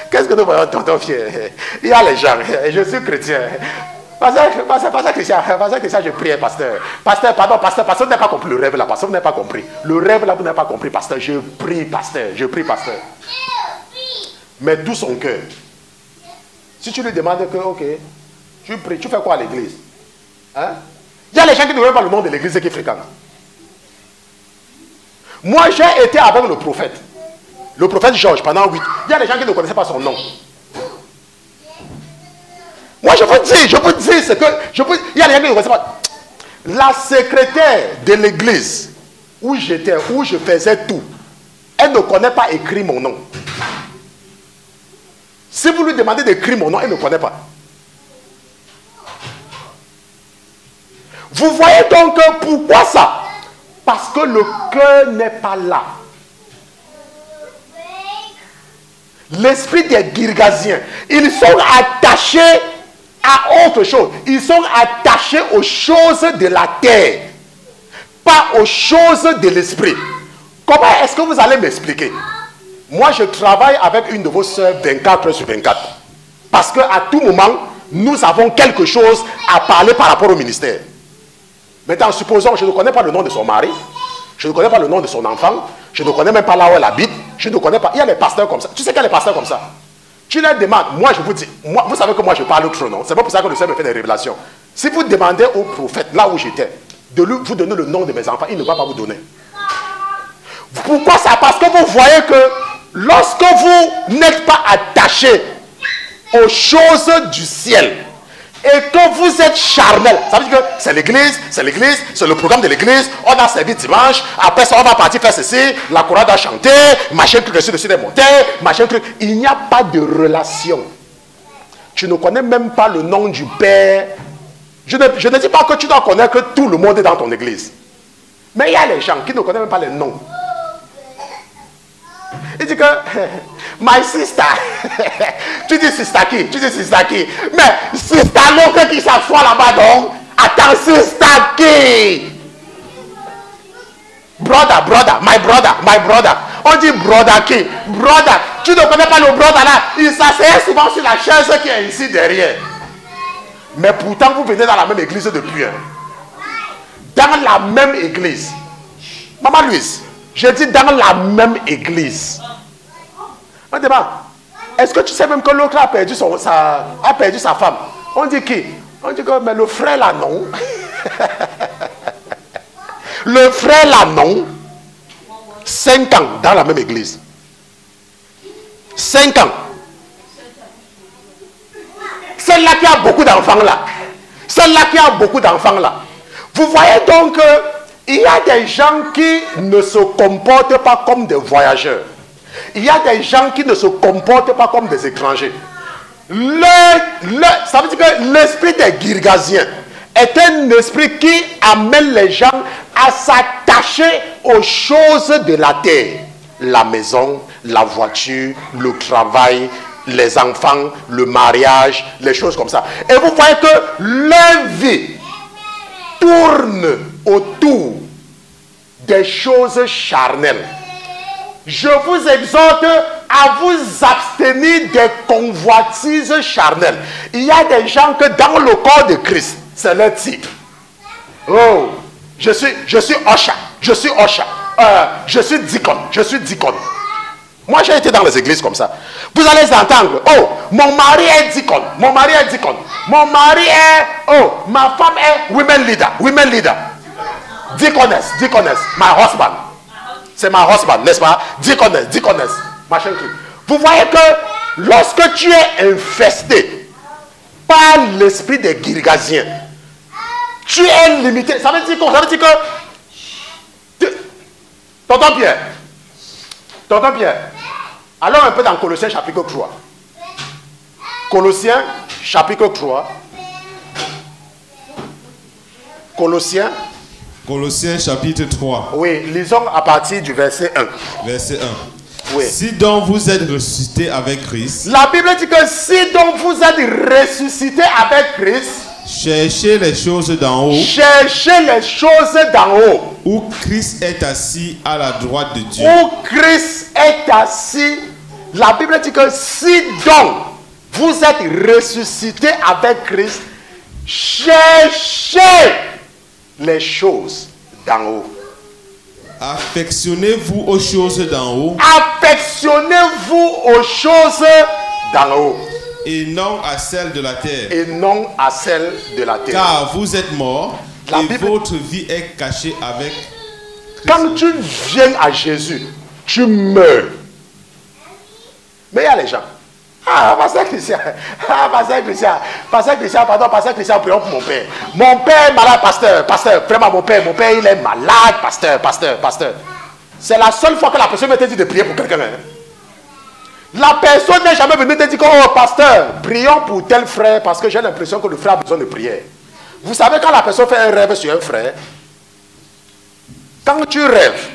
Qu'est-ce que nous voyons, tonton fier? Il y a les gens, je suis chrétien. Pasteur Christian, je prie, pasteur. Pasteur, pardon, pasteur, vous n'avez pas compris le rêve là, pasteur, vous n'avez pas compris. Le rêve là, vous n'avez pas compris, pasteur. Je prie, pasteur. Mais tout son cœur. Si tu lui demandes que, ok, tu pries, tu fais quoi à l'église? Hein? Il y a les gens qui ne connaissent pas le nom de l'église qui fréquentent. Moi, j'ai été avec le prophète Georges pendant 8. Il y a des gens qui ne connaissaient pas son nom. Moi, je vous dis, c'est que, il y a des gens qui ne connaissaient pas. La secrétaire de l'église où j'étais, où je faisais tout, elle ne connaît pas écrit mon nom. Si vous lui demandez d'écrire mon nom, elle ne connaît pas. Vous voyez donc pourquoi ça? Parce que le cœur n'est pas là. L'esprit des Girgasiens, ils sont attachés à autre chose. Ils sont attachés aux choses de la terre, pas aux choses de l'esprit. Comment est-ce que vous allez m'expliquer? Moi, je travaille avec une de vos soeurs 24 heures sur 24. Parce qu'à tout moment, nous avons quelque chose à parler par rapport au ministère. Maintenant, supposons, je ne connais pas le nom de son mari, je ne connais pas le nom de son enfant, je ne connais même pas là où elle habite, je ne connais pas. Il y a des pasteurs comme ça. Tu sais qu'il y a des pasteurs comme ça. Tu leur demandes, moi je vous dis, moi, vous savez que moi je parle trop, non? C'est pas pour ça que le Seigneur me fait des révélations. Si vous demandez au prophète, là où j'étais, de lui, vous donner le nom de mes enfants, il ne va pas vous donner. Pourquoi ça? Parce que vous voyez que lorsque vous n'êtes pas attaché aux choses du ciel et que vous êtes charnel, ça veut dire que c'est l'église, c'est le programme de l'église, on a servi dimanche, après ça on va partir faire ceci, la chorale doit chanter, machin truc dessus des montées, machin truc. Il n'y a pas de relation. Tu ne connais même pas le nom du Père. Je ne dis pas que tu dois connaître que tout le monde est dans ton église. Mais il y a les gens qui ne connaissent même pas les noms. Il dit que, my sister, tu dis sister qui? Tu dis sister qui? Mais sister l'autre qui s'assoit là-bas donc, attends, sister qui? Brother, my brother. On dit brother qui? Brother, tu ne connais pas le brother là? Il s'asseyait souvent sur la chaise qui est ici derrière. Mais pourtant vous venez dans la même église depuis. Dans la même église. Maman Louise, je dis dans la même église. On demande, est-ce que tu sais même que l'autre a perdu sa femme? On dit qui? On dit que mais le frère là non. Le frère là non. 5 ans dans la même église. 5 ans. Celle-là qui a beaucoup d'enfants là. Celle-là qui a beaucoup d'enfants là. Vous voyez donc il y a des gens qui ne se comportent pas comme des voyageurs. Il y a des gens qui ne se comportent pas comme des étrangers. Ça veut dire que l'esprit des Girgasiens est un esprit qui amène les gens à s'attacher aux choses de la terre. La maison, la voiture, le travail, les enfants, le mariage, les choses comme ça. Et vous voyez que leur vie tourne autour des choses charnelles. Je vous exhorte à vous abstenir des convoitises charnelles. Il y a des gens que dans le corps de Christ, c'est leur type. Oh, je suis Osha, je suis diacône, Moi, j'ai été dans les églises comme ça. Vous allez entendre, oh, mon mari est diacône, mon mari est, oh, ma femme est women leader. Deaconess, my husband. C'est ma husband, n'est-ce pas? Deaconess, machin truc. Vous voyez que lorsque tu es infesté par l'esprit des Girgasiens, tu es limité. Ça veut dire que Tonton Pierre, allons un peu dans Colossiens chapitre 3. Colossiens chapitre 3. Colossiens chapitre 3. Oui, lisons à partir du verset 1. Verset 1. Oui. Si donc vous êtes ressuscité avec Christ. La Bible dit que si donc vous êtes ressuscité avec Christ. Cherchez les choses d'en haut. Cherchez les choses d'en haut. Où Christ est assis à la droite de Dieu. Où Christ est assis. La Bible dit que si donc vous êtes ressuscité avec Christ, cherchez les choses d'en haut. Affectionnez-vous aux choses d'en haut. Affectionnez-vous aux choses d'en haut. Et non à celles de la terre. Et non à celles de la terre. Car vous êtes morts et Bible... votre vie est cachée avec Christ. Quand tu viens à Jésus, tu meurs. Mais il y a les gens. Ah, pasteur Christian, prions pour mon père. Mon père est malade, pasteur, vraiment mon père il est malade, pasteur. C'est la seule fois que la personne m'a dit de prier pour quelqu'un. La personne n'est jamais venue te dire, oh pasteur, prions pour tel frère parce que j'ai l'impression que le frère a besoin de prière. Vous savez quand la personne fait un rêve sur un frère, quand tu rêves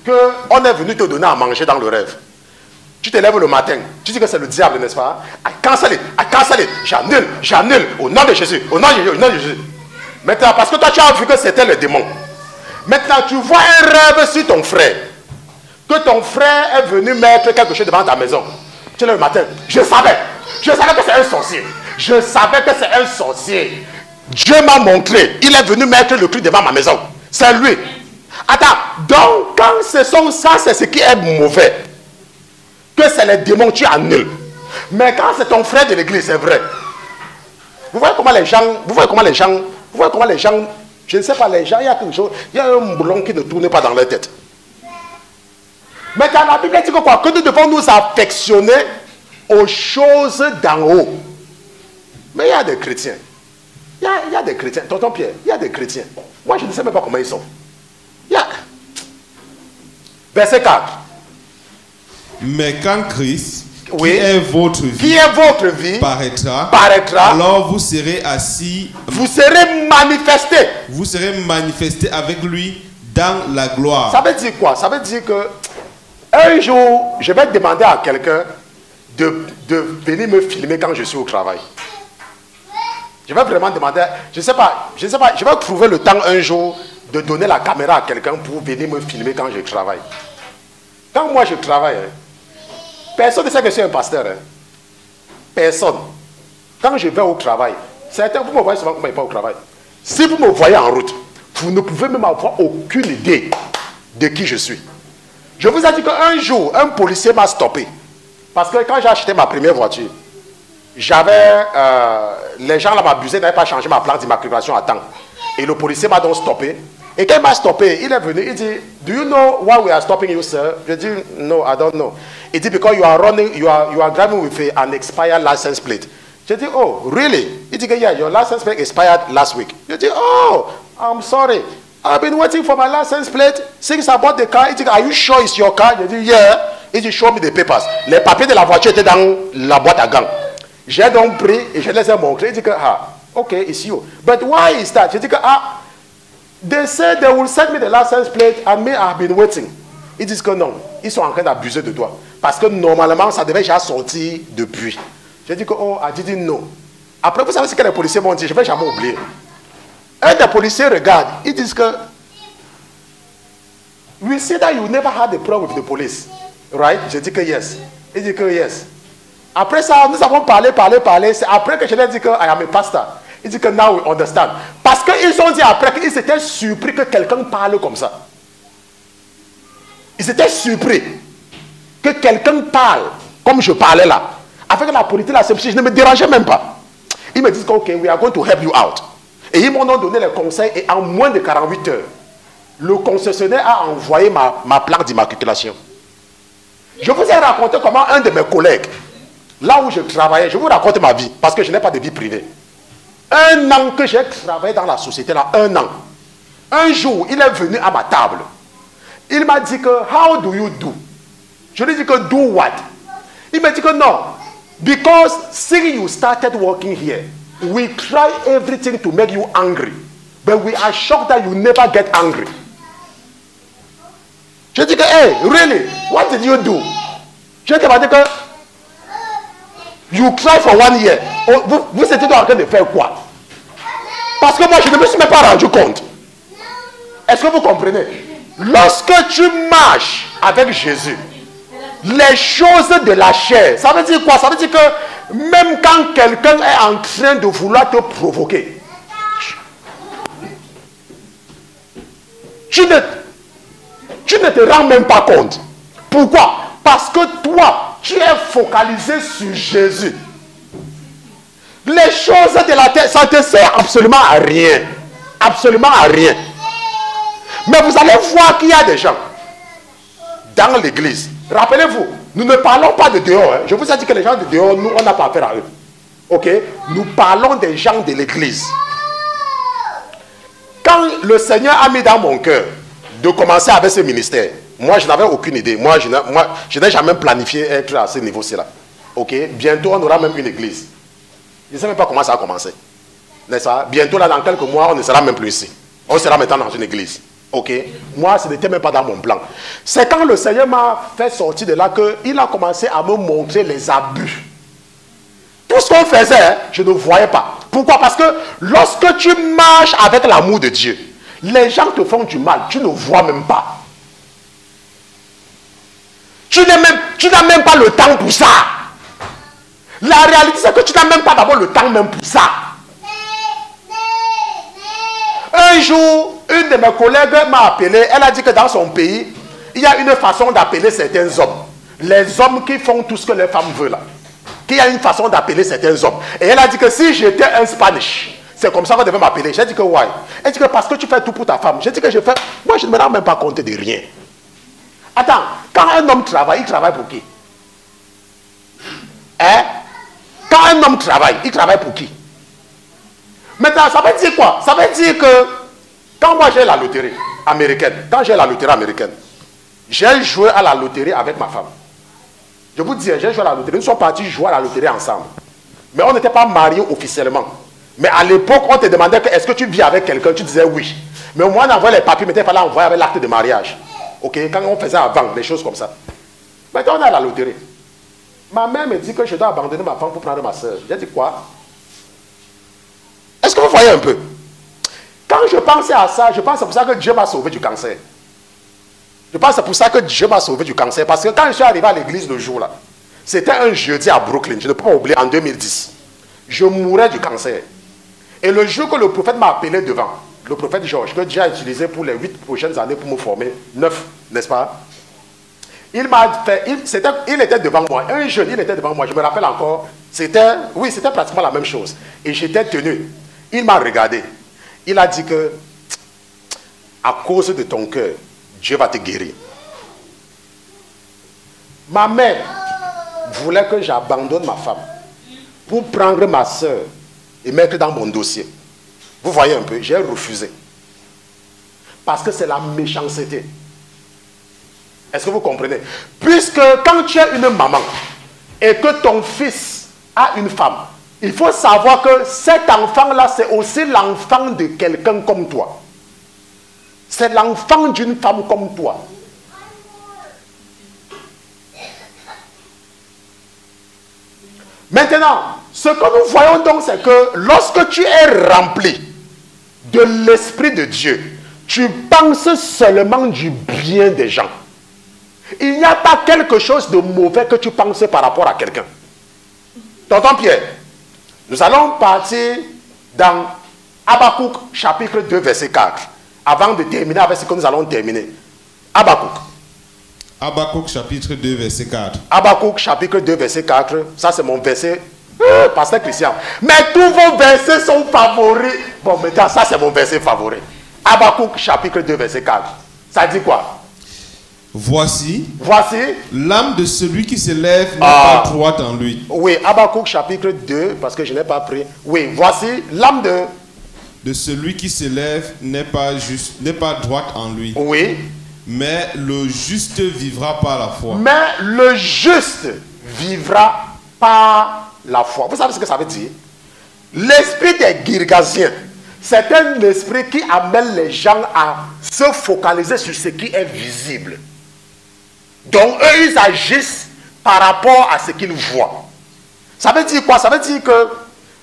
qu'on est venu te donner à manger dans le rêve, tu te lèves le matin, tu dis que c'est le diable, n'est-ce pas? I cancel it, j'annule, au nom de Jésus, au nom de Jésus. Maintenant, parce que toi tu as vu que c'était le démon. Maintenant, tu vois un rêve sur ton frère, que ton frère est venu mettre quelque chose devant ta maison. Tu es là le matin, je savais que c'est un sorcier. Dieu m'a montré. Il est venu mettre le clou devant ma maison. C'est lui. Attends, donc quand ce sont ça, c'est ce qui est mauvais. Que c'est les démons, tu annules. Mais quand c'est ton frère de l'église, c'est vrai. Vous voyez comment les gens, je ne sais pas, les gens, il y a quelque chose, il y a un boulon qui ne tourne pas dans leur tête. Mais dans la Bible, elle dit que quoi? Que nous devons nous affectionner aux choses d'en haut. Mais il y a des chrétiens. Il y a des chrétiens. Tonton Pierre, il y a des chrétiens. Moi, je ne sais même pas comment ils sont. Verset 4. Mais quand Christ, Oui. qui est votre vie, paraîtra, alors vous serez assis, vous serez manifestés. vous serez manifestés avec lui dans la gloire. Ça veut dire quoi? Ça veut dire que un jour, je vais demander à quelqu'un de venir me filmer quand je suis au travail. Je vais vraiment demander, je sais pas, je vais trouver le temps un jour de donner la caméra à quelqu'un pour venir me filmer quand je travaille. Quand moi je travaille, personne ne sait que je suis un pasteur. Personne. Quand je vais au travail, certains, vous me voyez souvent quand je vais pas au travail. Si vous me voyez en route, vous ne pouvez même avoir aucune idée de qui je suis. Je vous ai dit qu'un jour, un policier m'a stoppé. Parce que quand j'ai acheté ma première voiture, les gens là m'abusaient, n'avaient pas changé ma plaque d'immatriculation à temps. Et le policier m'a donc stoppé. Et quand il m'a stoppé, il est venu, il dit, do you know why we are stopping you, sir? Je dis, no, I don't know. Il dit, because you are driving with an expired license plate. Je dis, oh, really? Il dit, yeah, your license plate expired last week. Je dis, oh, I'm sorry. I've been waiting for my license plate since I bought the car. Il dit, are you sure it's your car? Je dis, yeah. Il dit, show me the papers. Les papiers de la voiture étaient dans la boîte à gants. J'ai donc pris et je les ai montrés. Il dit que, ok, it's you. But why is that? Je dis que, they said they will send me the license plate and me, I've been waiting. Ils disent que non, ils sont en train d'abuser de toi. Parce que normalement, ça devait déjà sortir depuis. J'ai dit que, oh, I didn't know. Après, vous savez ce que les policiers m'ont dit, je ne vais jamais oublier. Un des policiers regarde, ils disent que, we see that you never had a problem with the police. Right? J'ai dit que yes. Il dit que yes. Après ça, nous avons parlé. C'est après que je lui ai dit que I am a pastor. Il dit que now we understand. Parce qu'ils ont dit après qu'ils étaient surpris que quelqu'un parle comme ça. Ils étaient surpris que quelqu'un parle comme je parlais là. Avec la politique, la je ne me dérangeais même pas. Ils me disent que, ok, we are going to help you out. Et ils m'ont donné les conseils et en moins de 48 heures, le concessionnaire a envoyé ma plaque d'immatriculation. Je vous ai raconté comment un de mes collègues, là où je travaillais, je vous raconte ma vie, parce que je n'ai pas de vie privée. Un an que j'ai travaillé dans la société là, un an. Un jour, il est venu à ma table. Il m'a dit que, how do you do? Je lui ai dit que, do what? Il m'a dit que non. Because since you started working here, we try everything to make you angry. But we are shocked that you never get angry. Je dis que, hey, really? What did you do? Je lui ai dit que, you try for 1 year. Vous étiez en train de faire quoi? Parce que moi, je ne me suis même pas rendu compte. Est-ce que vous comprenez? Lorsque tu marches avec Jésus, les choses de la chair, ça veut dire quoi? Ça veut dire que même quand quelqu'un est en train de vouloir te provoquer, tu ne te rends même pas compte. Pourquoi? Parce que toi, tu es focalisé sur Jésus. Les choses de la terre, ça ne te sert absolument à rien. Absolument à rien. Mais vous allez voir qu'il y a des gens dans l'église. Rappelez-vous, nous ne parlons pas de dehors. Je vous ai dit que les gens de dehors, nous, on n'a pas affaire à eux. Ok? Nous parlons des gens de l'église. Quand le Seigneur a mis dans mon cœur de commencer avec ce ministère, moi, je n'avais aucune idée. Moi, je n'ai jamais planifié être à ce niveau-là. Ok? Bientôt, on aura même une église. Je ne sais même pas comment ça a commencé. N'est-ce pas? Bientôt, là, dans quelques mois, on ne sera même plus ici. On sera maintenant dans une église. Ok? Moi, ce n'était même pas dans mon plan. C'est quand le Seigneur m'a fait sortir de là qu'il a commencé à me montrer les abus. Tout ce qu'on faisait, je ne voyais pas. Pourquoi? Parce que lorsque tu marches avec l'amour de Dieu, les gens te font du mal, tu ne vois même pas. Tu n'as même pas le temps pour ça. La réalité, c'est que tu n'as même pas d'abord le temps même pour ça. Un jour, une de mes collègues m'a appelé. Elle a dit que dans son pays, il y a une façon d'appeler certains hommes. Les hommes qui font tout ce que les femmes veulent. Qu'il y a une façon d'appeler certains hommes. Et elle a dit que si j'étais un Spanish, c'est comme ça qu'on devait m'appeler. J'ai dit que ouais. Elle dit que parce que tu fais tout pour ta femme. J'ai dit que je fais. Moi, je ne me rends même pas compte de rien. Attends, quand un homme travaille, il travaille pour qui? Hein? Quand un homme travaille, il travaille pour qui? Maintenant, ça veut dire quoi? Ça veut dire que quand moi j'ai la loterie américaine, j'ai joué à la loterie avec ma femme. Je vous dis, j'ai joué à la loterie. Nous sommes partis jouer à la loterie ensemble. Mais on n'était pas mariés officiellement. Mais à l'époque, on te demandait que est-ce que tu vis avec quelqu'un? Tu disais oui. Mais au moins, on envoyait les papiers, mais il fallait envoyer avec l'acte de mariage. Ok? Quand on faisait avant, des choses comme ça. Maintenant, on est à la loterie. Ma mère me dit que je dois abandonner ma femme pour prendre ma soeur. J'ai dit quoi? Est-ce que vous voyez un peu? Quand je pensais à ça, je pense que c'est pour ça que Dieu m'a sauvé du cancer. Je pense que c'est pour ça que Dieu m'a sauvé du cancer. Parce que quand je suis arrivé à l'église le jour là, c'était un jeudi à Brooklyn, je ne peux pas oublier, en 2010. Je mourais du cancer. Et le jour que le prophète m'a appelé devant, le prophète Georges, que Dieu a utilisé pour les 8 prochaines années pour me former, 9, n'est-ce pas? Il m'a fait, il était devant moi, un jeune, il était devant moi, je me rappelle encore, c'était pratiquement la même chose. Et j'étais tenu. Il m'a regardé. Il a dit que, à cause de ton cœur, Dieu va te guérir. Ma mère voulait que j'abandonne ma femme pour prendre ma soeur et mettre dans mon dossier. Vous voyez un peu, j'ai refusé. Parce que c'est la méchanceté. Est-ce que vous comprenez? Puisque quand tu es une maman et que ton fils a une femme, il faut savoir que cet enfant-là, c'est aussi l'enfant de quelqu'un comme toi. C'est l'enfant d'une femme comme toi. Maintenant, ce que nous voyons donc, c'est que lorsque tu es rempli de l'Esprit de Dieu, tu penses seulement du bien des gens. Il n'y a pas quelque chose de mauvais que tu penses par rapport à quelqu'un. Tonton Pierre, nous allons partir dans Habakkuk chapitre 2 verset 4 avant de terminer avec ce que nous allons terminer. Habakkuk chapitre 2 verset 4. Habakkuk chapitre 2 verset 4, ça c'est mon verset, pasteur Christian. Mais tous vos versets sont favoris. Bon, maintenant ça c'est mon verset favori. Habakkuk chapitre 2 verset 4. Ça dit quoi? Voici l'âme de celui qui se lève n'est pas droite en lui. Oui, Habakkuk chapitre 2, parce que je n'ai pas pris. Oui, voici l'âme de celui qui se lève n'est pas droite en lui. Oui. Mais le juste vivra par la foi. Mais le juste vivra par la foi. Vous savez ce que ça veut dire? L'esprit des Girgasiens, c'est un esprit qui amène les gens à se focaliser sur ce qui est visible. Donc eux, ils agissent par rapport à ce qu'ils voient. Ça veut dire quoi? Ça veut dire que,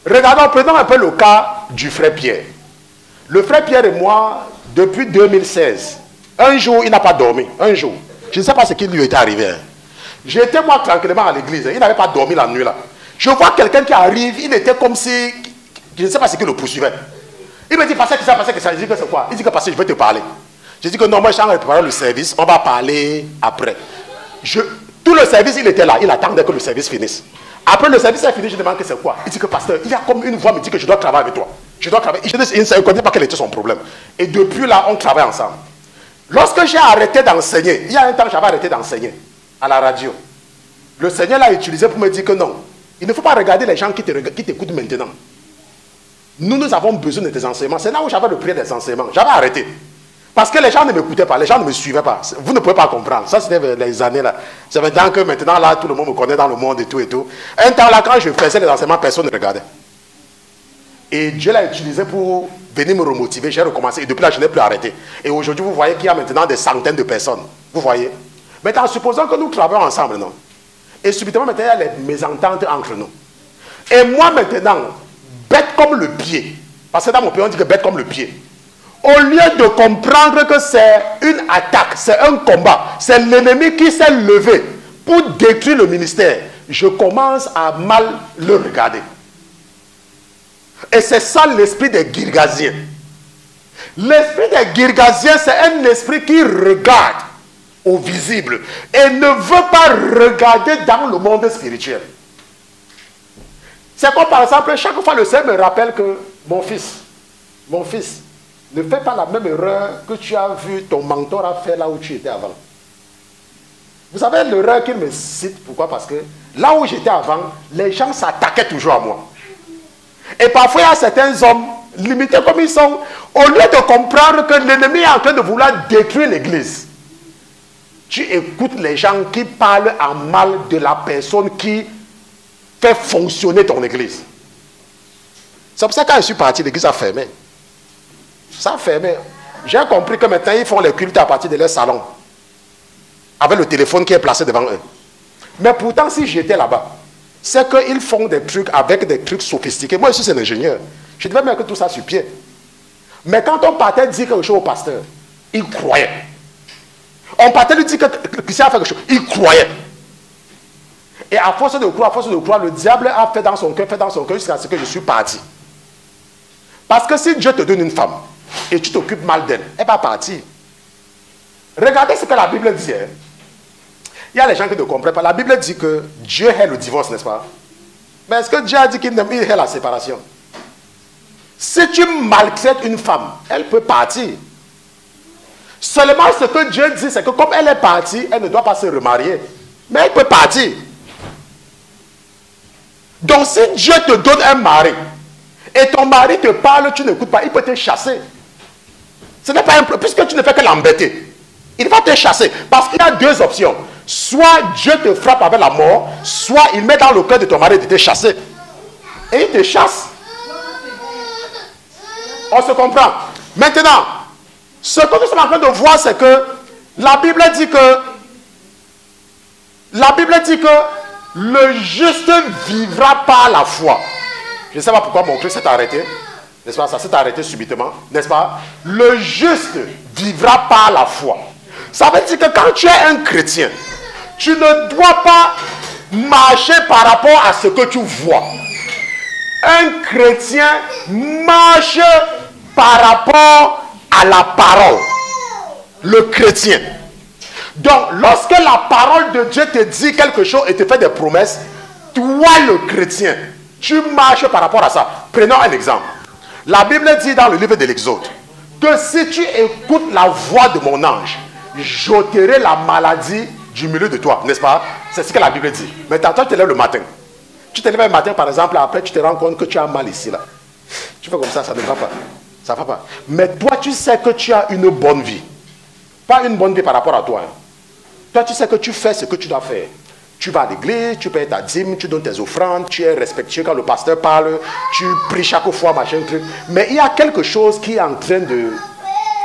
regardons, prenons un peu le cas du frère Pierre. Le frère Pierre et moi, depuis 2016, un jour, il n'a pas dormi. Un jour. Je ne sais pas ce qui lui était arrivé. J'étais moi tranquillement à l'église. Il n'avait pas dormi la nuit là. Je vois quelqu'un qui arrive, il était comme si, je ne sais pas ce qui le poursuivait. Il me dit, parce que ça. Je dis que c'est quoi? Il dit que parce que je vais te parler. Je dis que non, moi je suis en train de préparer le service, on va parler après. Tout le service, il était là, il attendait que le service finisse. Après le service est fini, je demande que c'est quoi? Il dit que pasteur, il y a comme une voix me dit que je dois travailler avec toi. Je dois travailler. Je ne connais pas quel était son problème. Et depuis là, on travaille ensemble. Lorsque j'ai arrêté d'enseigner, il y a un temps j'avais arrêté d'enseigner à la radio. Le Seigneur l'a utilisé pour me dire que non, il ne faut pas regarder les gens qui t'écoutent maintenant. Nous avons besoin de tes enseignements. C'est là où j'avais le prix des enseignements. J'avais arrêté. Parce que les gens ne m'écoutaient pas, les gens ne me suivaient pas. Vous ne pouvez pas comprendre. Ça, c'était les années là. C'est maintenant que maintenant, là, tout le monde me connaît dans le monde et tout et tout. Un temps là, quand je faisais les enseignements, personne ne regardait. Et Dieu l'a utilisé pour venir me remotiver. J'ai recommencé. Et depuis là, je n'ai plus arrêté. Et aujourd'hui, vous voyez qu'il y a maintenant des centaines de personnes. Vous voyez? Maintenant, supposons que nous travaillons ensemble, non? Et subitement, maintenant, il y a les mésententes entre nous. Et moi, maintenant, bête comme le pied. Parce que dans mon pays, on dit que bête comme le pied. Au lieu de comprendre que c'est une attaque, c'est un combat, c'est l'ennemi qui s'est levé pour détruire le ministère, je commence à mal le regarder. Et c'est ça l'esprit des Girgasiens. L'esprit des Girgasiens, c'est un esprit qui regarde au visible et ne veut pas regarder dans le monde spirituel. C'est comme par exemple, chaque fois le Seigneur me rappelle que mon fils, ne fais pas la même erreur que tu as vu ton mentor a fait là où tu étais avant. Vous savez l'erreur qu'il me cite, pourquoi? Parce que là où j'étais avant, les gens s'attaquaient toujours à moi. Et parfois, il y a certains hommes, limités comme ils sont, au lieu de comprendre que l'ennemi est en train de vouloir détruire l'église, tu écoutes les gens qui parlent en mal de la personne qui fait fonctionner ton église. C'est pour ça que quand je suis parti, l'église a fermé. Ça a fermé. J'ai compris que maintenant, ils font les cultes à partir de leur salon. Avec le téléphone qui est placé devant eux. Mais pourtant, si j'étais là-bas, c'est qu'ils font des trucs avec des trucs sophistiqués. Moi, je suis un ingénieur. Je devais mettre tout ça sur pied. Mais quand on partait dire quelque chose au pasteur, il croyait. On partait lui dire que Christian a fait quelque chose, il croyait. Et à force de croire, le diable a fait dans son cœur, jusqu'à ce que je suis parti. Parce que si Dieu te donne une femme, et tu t'occupes mal d'elle, elle va partir. Regardez ce que la Bible dit. Hein. Il y a les gens qui ne comprennent pas. La Bible dit que Dieu hait le divorce, n'est-ce pas? Mais est-ce que Dieu a dit qu'il hait la séparation? Si tu maltraites une femme, elle peut partir. Seulement ce que Dieu dit, c'est que comme elle est partie, elle ne doit pas se remarier. Mais elle peut partir. Donc si Dieu te donne un mari, et ton mari te parle, tu n'écoutes pas, il peut te chasser. Ce n'est pas un problème, puisque tu ne fais que l'embêter. Il va te chasser. Parce qu'il y a deux options. Soit Dieu te frappe avec la mort, soit il met dans le cœur de ton mari de te chasser. Et il te chasse. On se comprend. Maintenant, ce que nous sommes en train de voir, c'est que la Bible dit que le juste vivra par la foi. Je ne sais pas pourquoi mon truc s'est arrêté. N'est-ce pas? Ça s'est arrêté subitement. N'est-ce pas? Le juste vivra par la foi. Ça veut dire que quand tu es un chrétien, tu ne dois pas marcher par rapport à ce que tu vois. Un chrétien marche par rapport à la parole. Le chrétien. Donc, lorsque la parole de Dieu te dit quelque chose et te fait des promesses, toi le chrétien, tu marches par rapport à ça. Prenons un exemple. La Bible dit dans le livre de l'Exode que si tu écoutes la voix de mon ange, j'ôterai la maladie du milieu de toi, n'est-ce pas? C'est ce que la Bible dit. Maintenant, toi, tu te lèves le matin. Tu te lèves le matin, par exemple, après, tu te rends compte que tu as mal ici, là. Tu fais comme ça ne va pas. Ça ne va pas. Mais toi, tu sais que tu as une bonne vie. Pas une bonne vie par rapport à toi. Hein. Toi, tu sais que tu fais ce que tu dois faire. Tu vas à l'église, tu payes ta dîme, tu donnes tes offrandes, tu es respectueux quand le pasteur parle, tu pries chaque fois, machin, truc. Mais il y a quelque chose qui est en train de...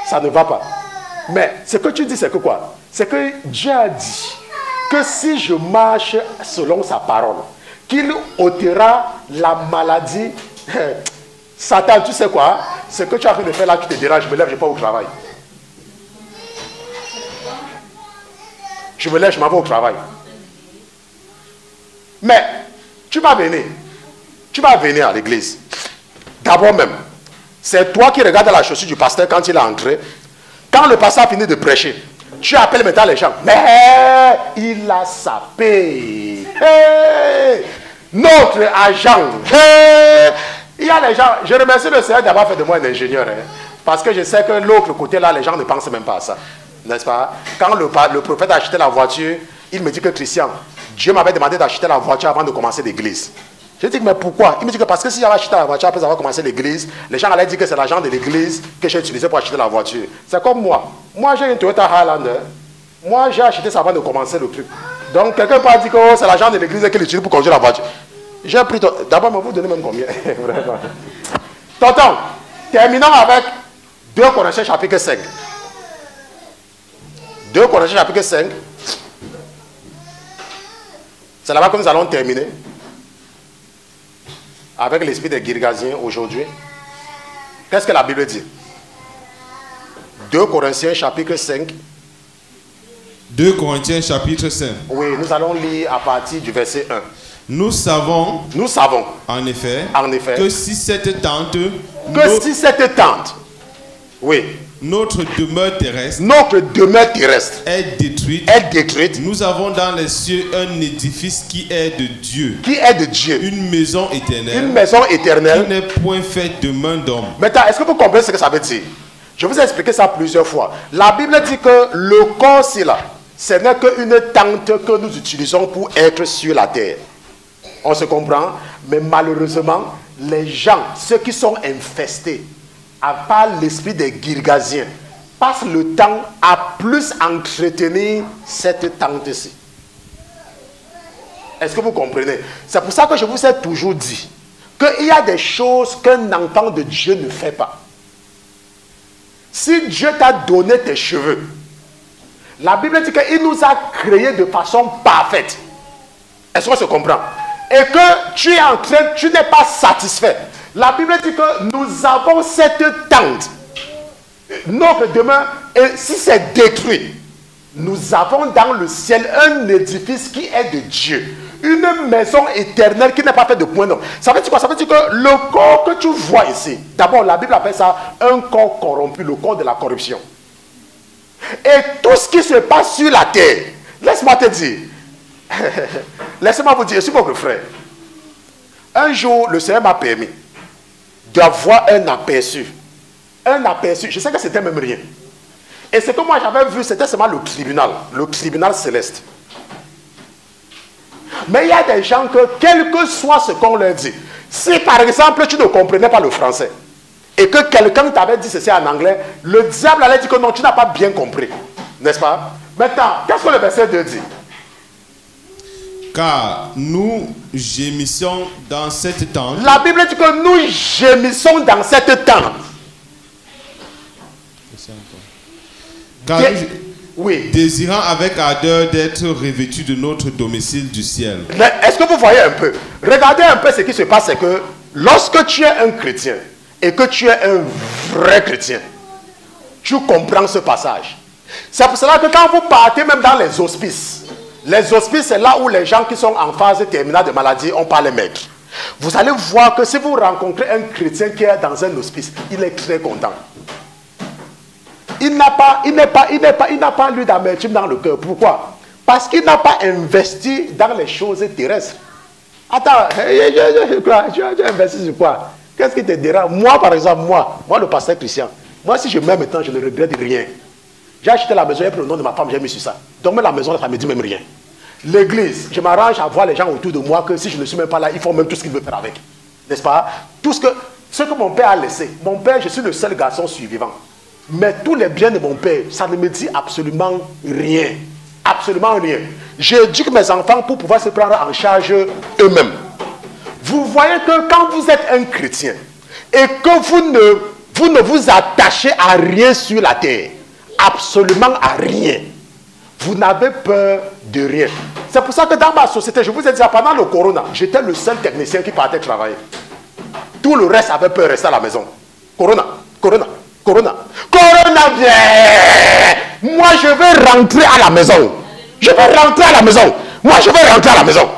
Ça ne va pas. Mais ce que tu dis, c'est que quoi? C'est que Dieu a dit que si je marche selon sa parole, qu'il ôtera la maladie. Satan, tu sais quoi? Ce que tu as fait de faire là, tu te déranges, je me lève, je ne vais pas au travail. Je me lève, je m'en vais au travail. Mais, tu vas venir à l'église. D'abord même, c'est toi qui regardes la chaussure du pasteur quand il est entré. Quand le pasteur a fini de prêcher, tu appelles maintenant les gens. Mais il a sapé. Hey, notre agent. Hey, il y a les gens. Je remercie le Seigneur d'avoir fait de moi un ingénieur. Hein, parce que je sais que l'autre côté là, les gens ne pensent même pas à ça. N'est-ce pas? Quand le prophète a acheté la voiture, il me dit que Christian, Dieu m'avait demandé d'acheter la voiture avant de commencer l'église. Je dis, mais pourquoi? Il me dit que parce que si j'avais acheté la voiture après avoir commencé l'église, les gens allaient dire que c'est l'argent de l'église que j'ai utilisé pour acheter la voiture. C'est comme moi. Moi, j'ai une Toyota Highlander. Moi, j'ai acheté ça avant de commencer le truc. Donc, quelqu'un peut dire que oh, c'est l'argent de l'église qu'il utilise pour conduire la voiture. J'ai pris... D'abord, mais vous donnez même combien? Vraiment. Tonton, terminons avec 2 Corinthiens chapitre 5. 2 Corinthiens chapitre 5. C'est là-bas que nous allons terminer. Avec l'esprit des Girgasiens aujourd'hui. Qu'est-ce que la Bible dit? 2 Corinthiens chapitre 5. 2 Corinthiens chapitre 5. Oui, nous allons lire à partir du verset 1. Nous savons en effet que si cette tente... si cette tente, Oui. Notre demeure terrestre Notre demeure terrestre est détruite. est détruite. Nous avons dans les cieux un édifice qui est de Dieu, Qui est de Dieu. une maison Une éternelle maison qui éternelle. n'est point faite de main d'homme. Maintenant, est-ce que vous comprenez ce que ça veut dire? Je vous ai expliqué ça plusieurs fois. La Bible dit que le corps-ci là, ce n'est qu'une tente que nous utilisons pour être sur la terre. On se comprend? Mais malheureusement, les gens, ceux qui sont infestés par l'esprit des Girgasiens, passent le temps à plus entretenir cette tente-ci. Est-ce que vous comprenez? C'est pour ça que je vous ai toujours dit qu'il y a des choses qu'un enfant de Dieu ne fait pas. Si Dieu t'a donné tes cheveux, la Bible dit qu'il nous a créés de façon parfaite. Est-ce qu'on se comprend? Et que tu es en train, tu n'es pas satisfait. La Bible dit que nous avons cette tente. Notre demeure, et si c'est détruit, nous avons dans le ciel un édifice qui est de Dieu. Une maison éternelle qui n'est pas faite de point d'homme. Ça veut dire quoi? Ça veut dire que le corps que tu vois ici, d'abord la Bible appelle ça un corps corrompu, le corps de la corruption. Et tout ce qui se passe sur la terre, laisse-moi te dire, laissez-moi vous dire, je suis votre frère. Un jour, le Seigneur m'a permis d'avoir un aperçu. Un aperçu, je sais que c'était même rien. Et ce que moi j'avais vu, c'était seulement le tribunal céleste. Mais il y a des gens que, quel que soit ce qu'on leur dit, si par exemple tu ne comprenais pas le français, et que quelqu'un t'avait dit ceci en anglais, le diable allait dire que non, tu n'as pas bien compris. N'est-ce pas? Maintenant, qu'est-ce que le verset 2 dit? Car nous gémissons dans cette tente. La Bible dit que nous gémissons dans cette tente. Car nous Oui. désirant avec ardeur d'être revêtus de notre domicile du ciel. Est-ce que vous voyez un peu? Regardez un peu ce qui se passe, c'est que lorsque tu es un chrétien et que tu es un vrai chrétien, tu comprends ce passage. C'est pour cela que quand vous partez même dans les hospices c'est là où les gens qui sont en phase terminale de maladie ont pas les maîtres. Vous allez voir que si vous rencontrez un chrétien qui est dans un hospice, il est très content. Il n'a pas lu d'amertume dans le cœur. Pourquoi? Parce qu'il n'a pas investi dans les choses terrestres. Attends, tu as investi sur quoi? Qu'est-ce qui te dérange? Moi, par exemple, moi le pasteur Christian, moi, si je mets maintenant, je ne regrette rien. J'ai acheté la maison et pour le nom de ma femme, j'ai mis sur ça. Donc, la maison, ça ne me dit même rien. L'église, je m'arrange à voir les gens autour de moi que si je ne suis même pas là, ils font même tout ce qu'ils veulent faire avec. N'est-ce pas? Ce que mon père a laissé. Mon père, je suis le seul garçon survivant. Mais tous les biens de mon père, ça ne me dit absolument rien. Absolument rien. J'éduque mes enfants pour pouvoir se prendre en charge eux-mêmes. Vous voyez que quand vous êtes un chrétien et que vous ne vous attachez à rien sur la terre, absolument à rien, vous n'avez peur de rien. C'est pour ça que dans ma société, je vous ai dit, pendant le corona, j'étais le seul technicien qui partait travailler. Tout le reste avait peur de rester à la maison. Corona vient. Moi, je veux rentrer à la maison. Je veux rentrer à la maison. Moi, je veux rentrer à la maison.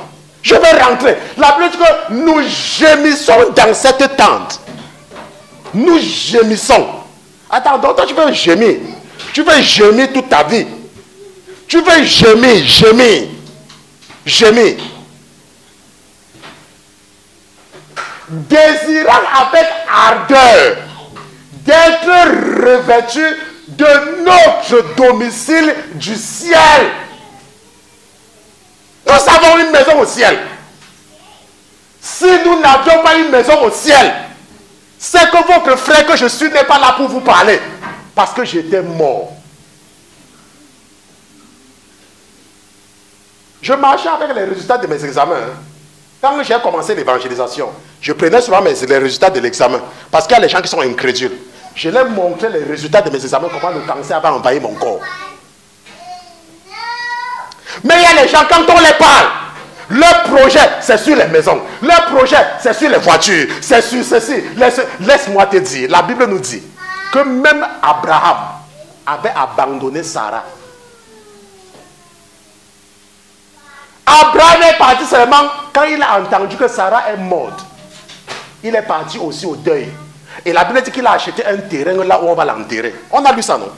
Je veux rentrer. La Bible dit que nous gémissons dans cette tente. Nous gémissons. Attends, donc toi, tu veux gémir. Tu veux gémir toute ta vie. Tu veux gémir. Désirant avec ardeur d'être revêtu de notre domicile du ciel. Nous avons une maison au ciel. Si nous n'avions pas une maison au ciel, c'est que votre frère que je suis n'est pas là pour vous parler. Parce que j'étais mort. Je marchais avec les résultats de mes examens. Quand j'ai commencé l'évangélisation, je prenais souvent les résultats de l'examen. Parce qu'il y a les gens qui sont incrédules. Je leur montrais les résultats de mes examens, comment le cancer avait envahi mon corps. Mais il y a les gens, quand on les parle, leur projet, c'est sur les maisons. Leur projet, c'est sur les voitures. C'est sur ceci. Laisse-moi te dire, la Bible nous dit que même Abraham avait abandonné Sarah. Abraham est parti seulement quand il a entendu que Sarah est morte. Il est parti aussi au deuil. Et la Bible dit qu'il a acheté un terrain là où on va l'enterrer. On a lu ça, non?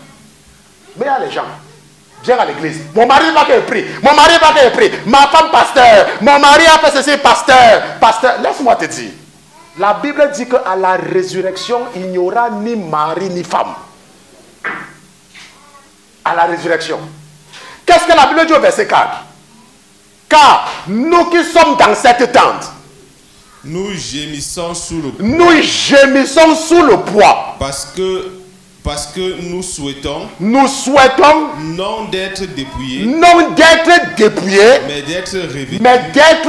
Mais il y a les gens. Viens à l'église. Mon mari va qu'il prie. Mon mari va qu'il prie. Ma femme, pasteur. Mon mari a fait ceci, pasteur. Pasteur, laisse-moi te dire. La Bible dit qu'à la résurrection, il n'y aura ni mari ni femme. À la résurrection. Qu'est-ce que la Bible dit au verset 4? Car nous qui sommes dans cette tente, nous gémissons sous le poids. Parce que nous souhaitons non d'être dépouillés, mais d'être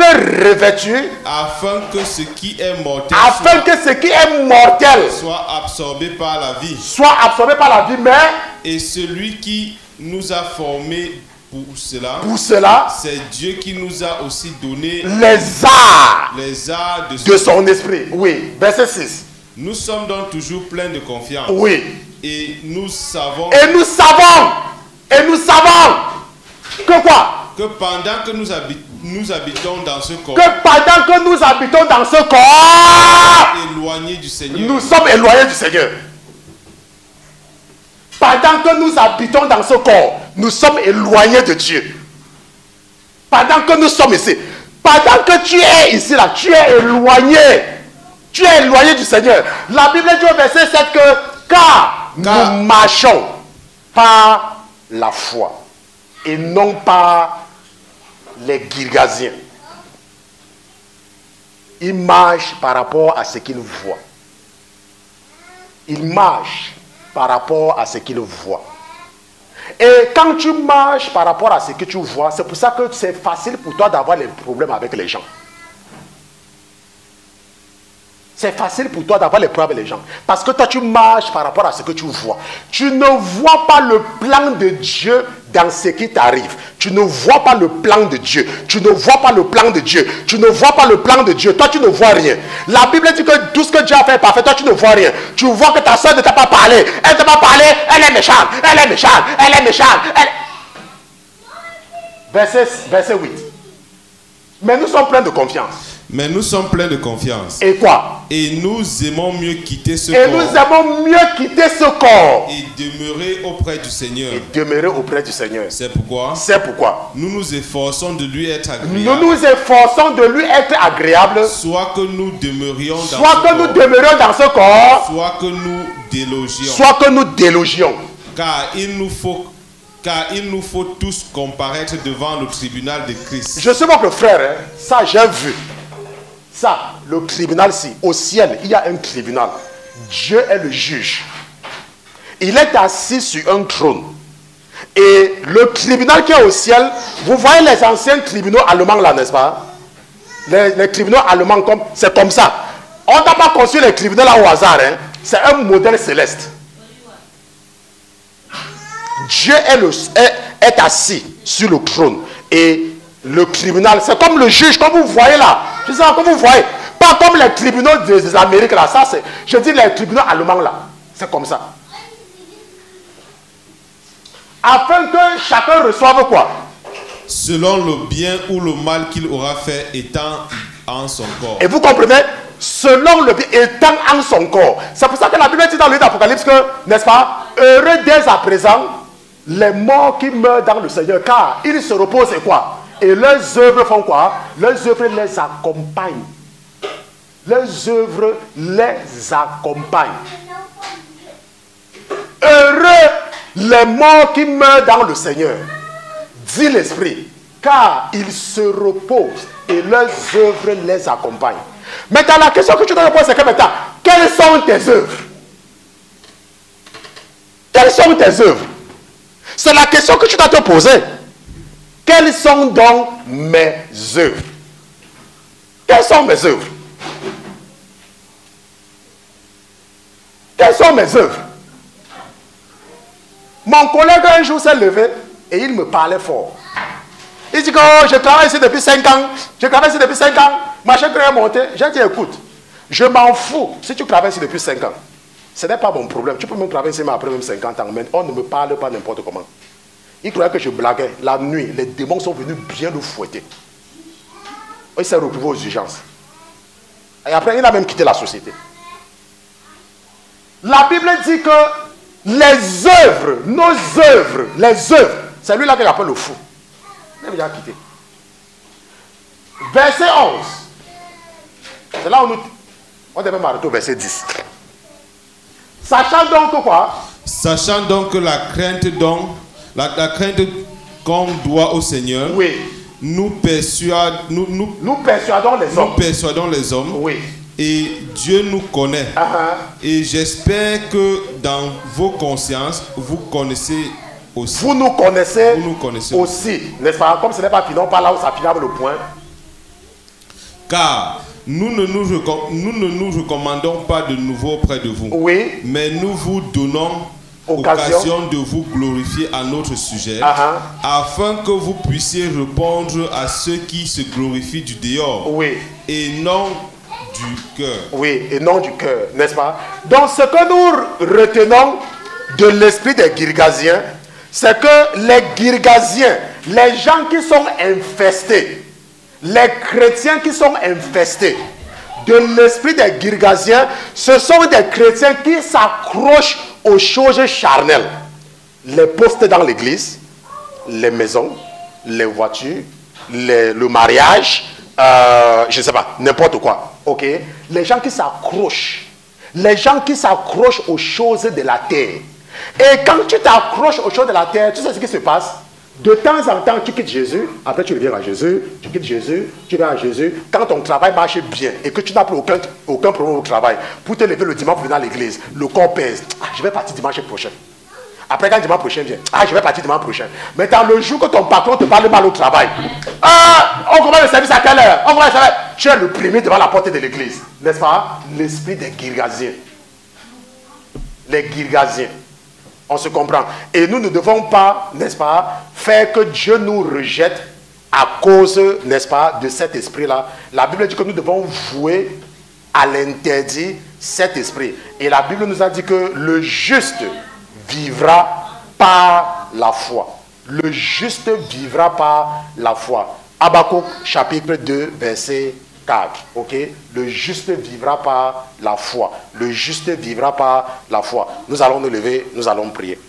revêtus, afin que ce qui est mortel soit absorbé par la vie. Et celui qui nous a formés pour cela, c'est Dieu qui nous a aussi donné les arts de son esprit. Oui, verset 6. Nous sommes donc toujours pleins de confiance. Oui. Et nous savons que quoi? Que pendant que nous habitons dans ce corps, éloignés du Seigneur, nous sommes éloignés du Seigneur. Pendant que nous habitons dans ce corps, nous sommes éloignés de Dieu. Pendant que nous sommes ici, pendant que tu es ici là, tu es éloigné. Tu es éloigné du Seigneur. La Bible dit au verset 7 que car nous marchons par la foi et non par les Girgasiens. Ils marchent par rapport à ce qu'ils voient. Ils marchent par rapport à ce qu'ils voient. Et quand tu marches par rapport à ce que tu vois, c'est pour ça que c'est facile pour toi d'avoir des problèmes avec les gens. C'est facile pour toi d'avoir les problèmes avec les gens. Parce que toi, tu marches par rapport à ce que tu vois. Tu ne vois pas le plan de Dieu dans ce qui t'arrive. Tu ne vois pas le plan de Dieu. Tu ne vois pas le plan de Dieu. Tu ne vois pas le plan de Dieu. Toi, tu ne vois rien. La Bible dit que tout ce que Dieu a fait est parfait. Toi, tu ne vois rien. Tu vois que ta soeur ne t'a pas parlé. Elle ne t'a pas parlé. Elle est méchante. Elle est méchante. Elle est méchante. Verset 8. Mais nous sommes pleins de confiance. Mais nous sommes pleins de confiance. Et quoi? Et nous aimons mieux quitter ce corps. Et nous aimons mieux quitter ce corps. Et demeurer auprès du Seigneur. Et demeurer auprès du Seigneur. C'est pourquoi? Nous nous efforçons de lui être agréable. Soit que nous demeurions dans ce corps. Soit que nous délogions. Car il nous faut tous comparaître devant le tribunal de Christ. Je suis votre frère, hein? Ça j'ai vu. Ça, le tribunal, si au ciel, il y a un tribunal. Dieu est le juge. Il est assis sur un trône. Et le tribunal qui est au ciel, vous voyez les anciens tribunaux allemands là, n'est-ce pas? Les tribunaux allemands, c'est comme ça. On n'a pas construit les tribunaux là au hasard. Hein? C'est un modèle céleste. Dieu est assis sur le trône. Et le tribunal, c'est comme le juge, comme vous voyez là. Je sais pas, comme vous voyez. Pas comme les tribunaux des Amériques là. Ça, c'est, je dis les tribunaux allemands là. C'est comme ça. Afin que chacun reçoive quoi? Selon le bien ou le mal qu'il aura fait étant en son corps. Et vous comprenez? Selon le bien étant en son corps. C'est pour ça que la Bible dit dans le livre d'Apocalypse que, n'est-ce pas? Heureux dès à présent les morts qui meurent dans le Seigneur, car ils se reposent et quoi? Et leurs œuvres font quoi? Leurs œuvres les accompagnent. Leurs œuvres les accompagnent. Heureux les morts qui meurent dans le Seigneur, dit l'Esprit, car ils se reposent et leurs œuvres les accompagnent. Maintenant, la question que tu dois répondre, c'est que maintenant, quelles sont tes œuvres? Quelles sont tes œuvres? C'est la question que tu dois te poser. Quelles sont donc mes œuvres? Quelles sont mes œuvres? Quelles sont mes œuvres? Mon collègue un jour s'est levé et il me parlait fort. Il dit que oh, je travaille ici depuis 5 ans. Je travaille ici depuis 5 ans. Ma chèque est montée. J'ai dit écoute, je m'en fous si tu travailles ici depuis 5 ans. Ce n'est pas mon problème. Tu peux même travailler ici mais après même 50 ans. Mais on ne me parle pas n'importe comment. Il croyait que je blaguais. La nuit, les démons sont venus bien le fouetter. Il s'est retrouvé aux urgences. Et après, il a même quitté la société. La Bible dit que les œuvres, nos œuvres, les œuvres, c'est lui là qu'il appelle le fou. Il a déjà quitté. Verset 11. C'est là où on devait m'arrêter au verset 10. Sachant donc quoi? Sachant donc que la crainte qu'on doit au Seigneur, oui. nous persuadons les hommes. Nous persuadons les hommes. Oui. Et Dieu nous connaît. Et j'espère que dans vos consciences, vous connaissez aussi. Vous nous connaissez aussi. N'est-ce pas? Comme ce n'est pas fini, on parle là où ça finit avec le point. Car nous ne nous recommandons pas de nouveau auprès de vous. Oui. Mais nous vous donnons occasion de vous glorifier à notre sujet, afin que vous puissiez répondre à ceux qui se glorifient du dehors, oui. Et non du cœur. Oui, et non du cœur, n'est-ce pas? Donc ce que nous retenons de l'esprit des Girgasiens, c'est que les Girgasiens, les gens qui sont infestés, les chrétiens qui sont infestés de l'esprit des Girgasiens, ce sont des chrétiens qui s'accrochent aux choses charnelles. Les postes dans l'église, les maisons, les voitures, le mariage, je ne sais pas, n'importe quoi. Ok? Les gens qui s'accrochent. Les gens qui s'accrochent aux choses de la terre. Et quand tu t'accroches aux choses de la terre, tu sais ce qui se passe? De temps en temps, tu quittes Jésus, après tu reviens à Jésus, tu quittes Jésus, tu viens à Jésus. Quand ton travail marche bien et que tu n'as plus aucun problème au travail, pour te lever le dimanche pour venir à l'église, le corps pèse. Ah, je vais partir dimanche prochain. Après, quand dimanche prochain vient, ah, je vais partir dimanche prochain. Mais dans le jour que ton patron te parle mal au travail, ah, on commence le service à quelle heure? On commence le service. Tu es le premier devant la porte de l'église. N'est-ce pas? L'esprit des Girgasiens. Les Girgasiens. On se comprend. Et nous ne devons pas, n'est-ce pas, faire que Dieu nous rejette à cause, n'est-ce pas, de cet esprit-là. La Bible dit que nous devons vouer à l'interdit cet esprit. Et la Bible nous a dit que le juste vivra par la foi. Le juste vivra par la foi. Habakkuk chapitre 2 verset 4. Ok? Le juste vivra par la foi. Le juste vivra par la foi. Nous allons nous lever, nous allons prier.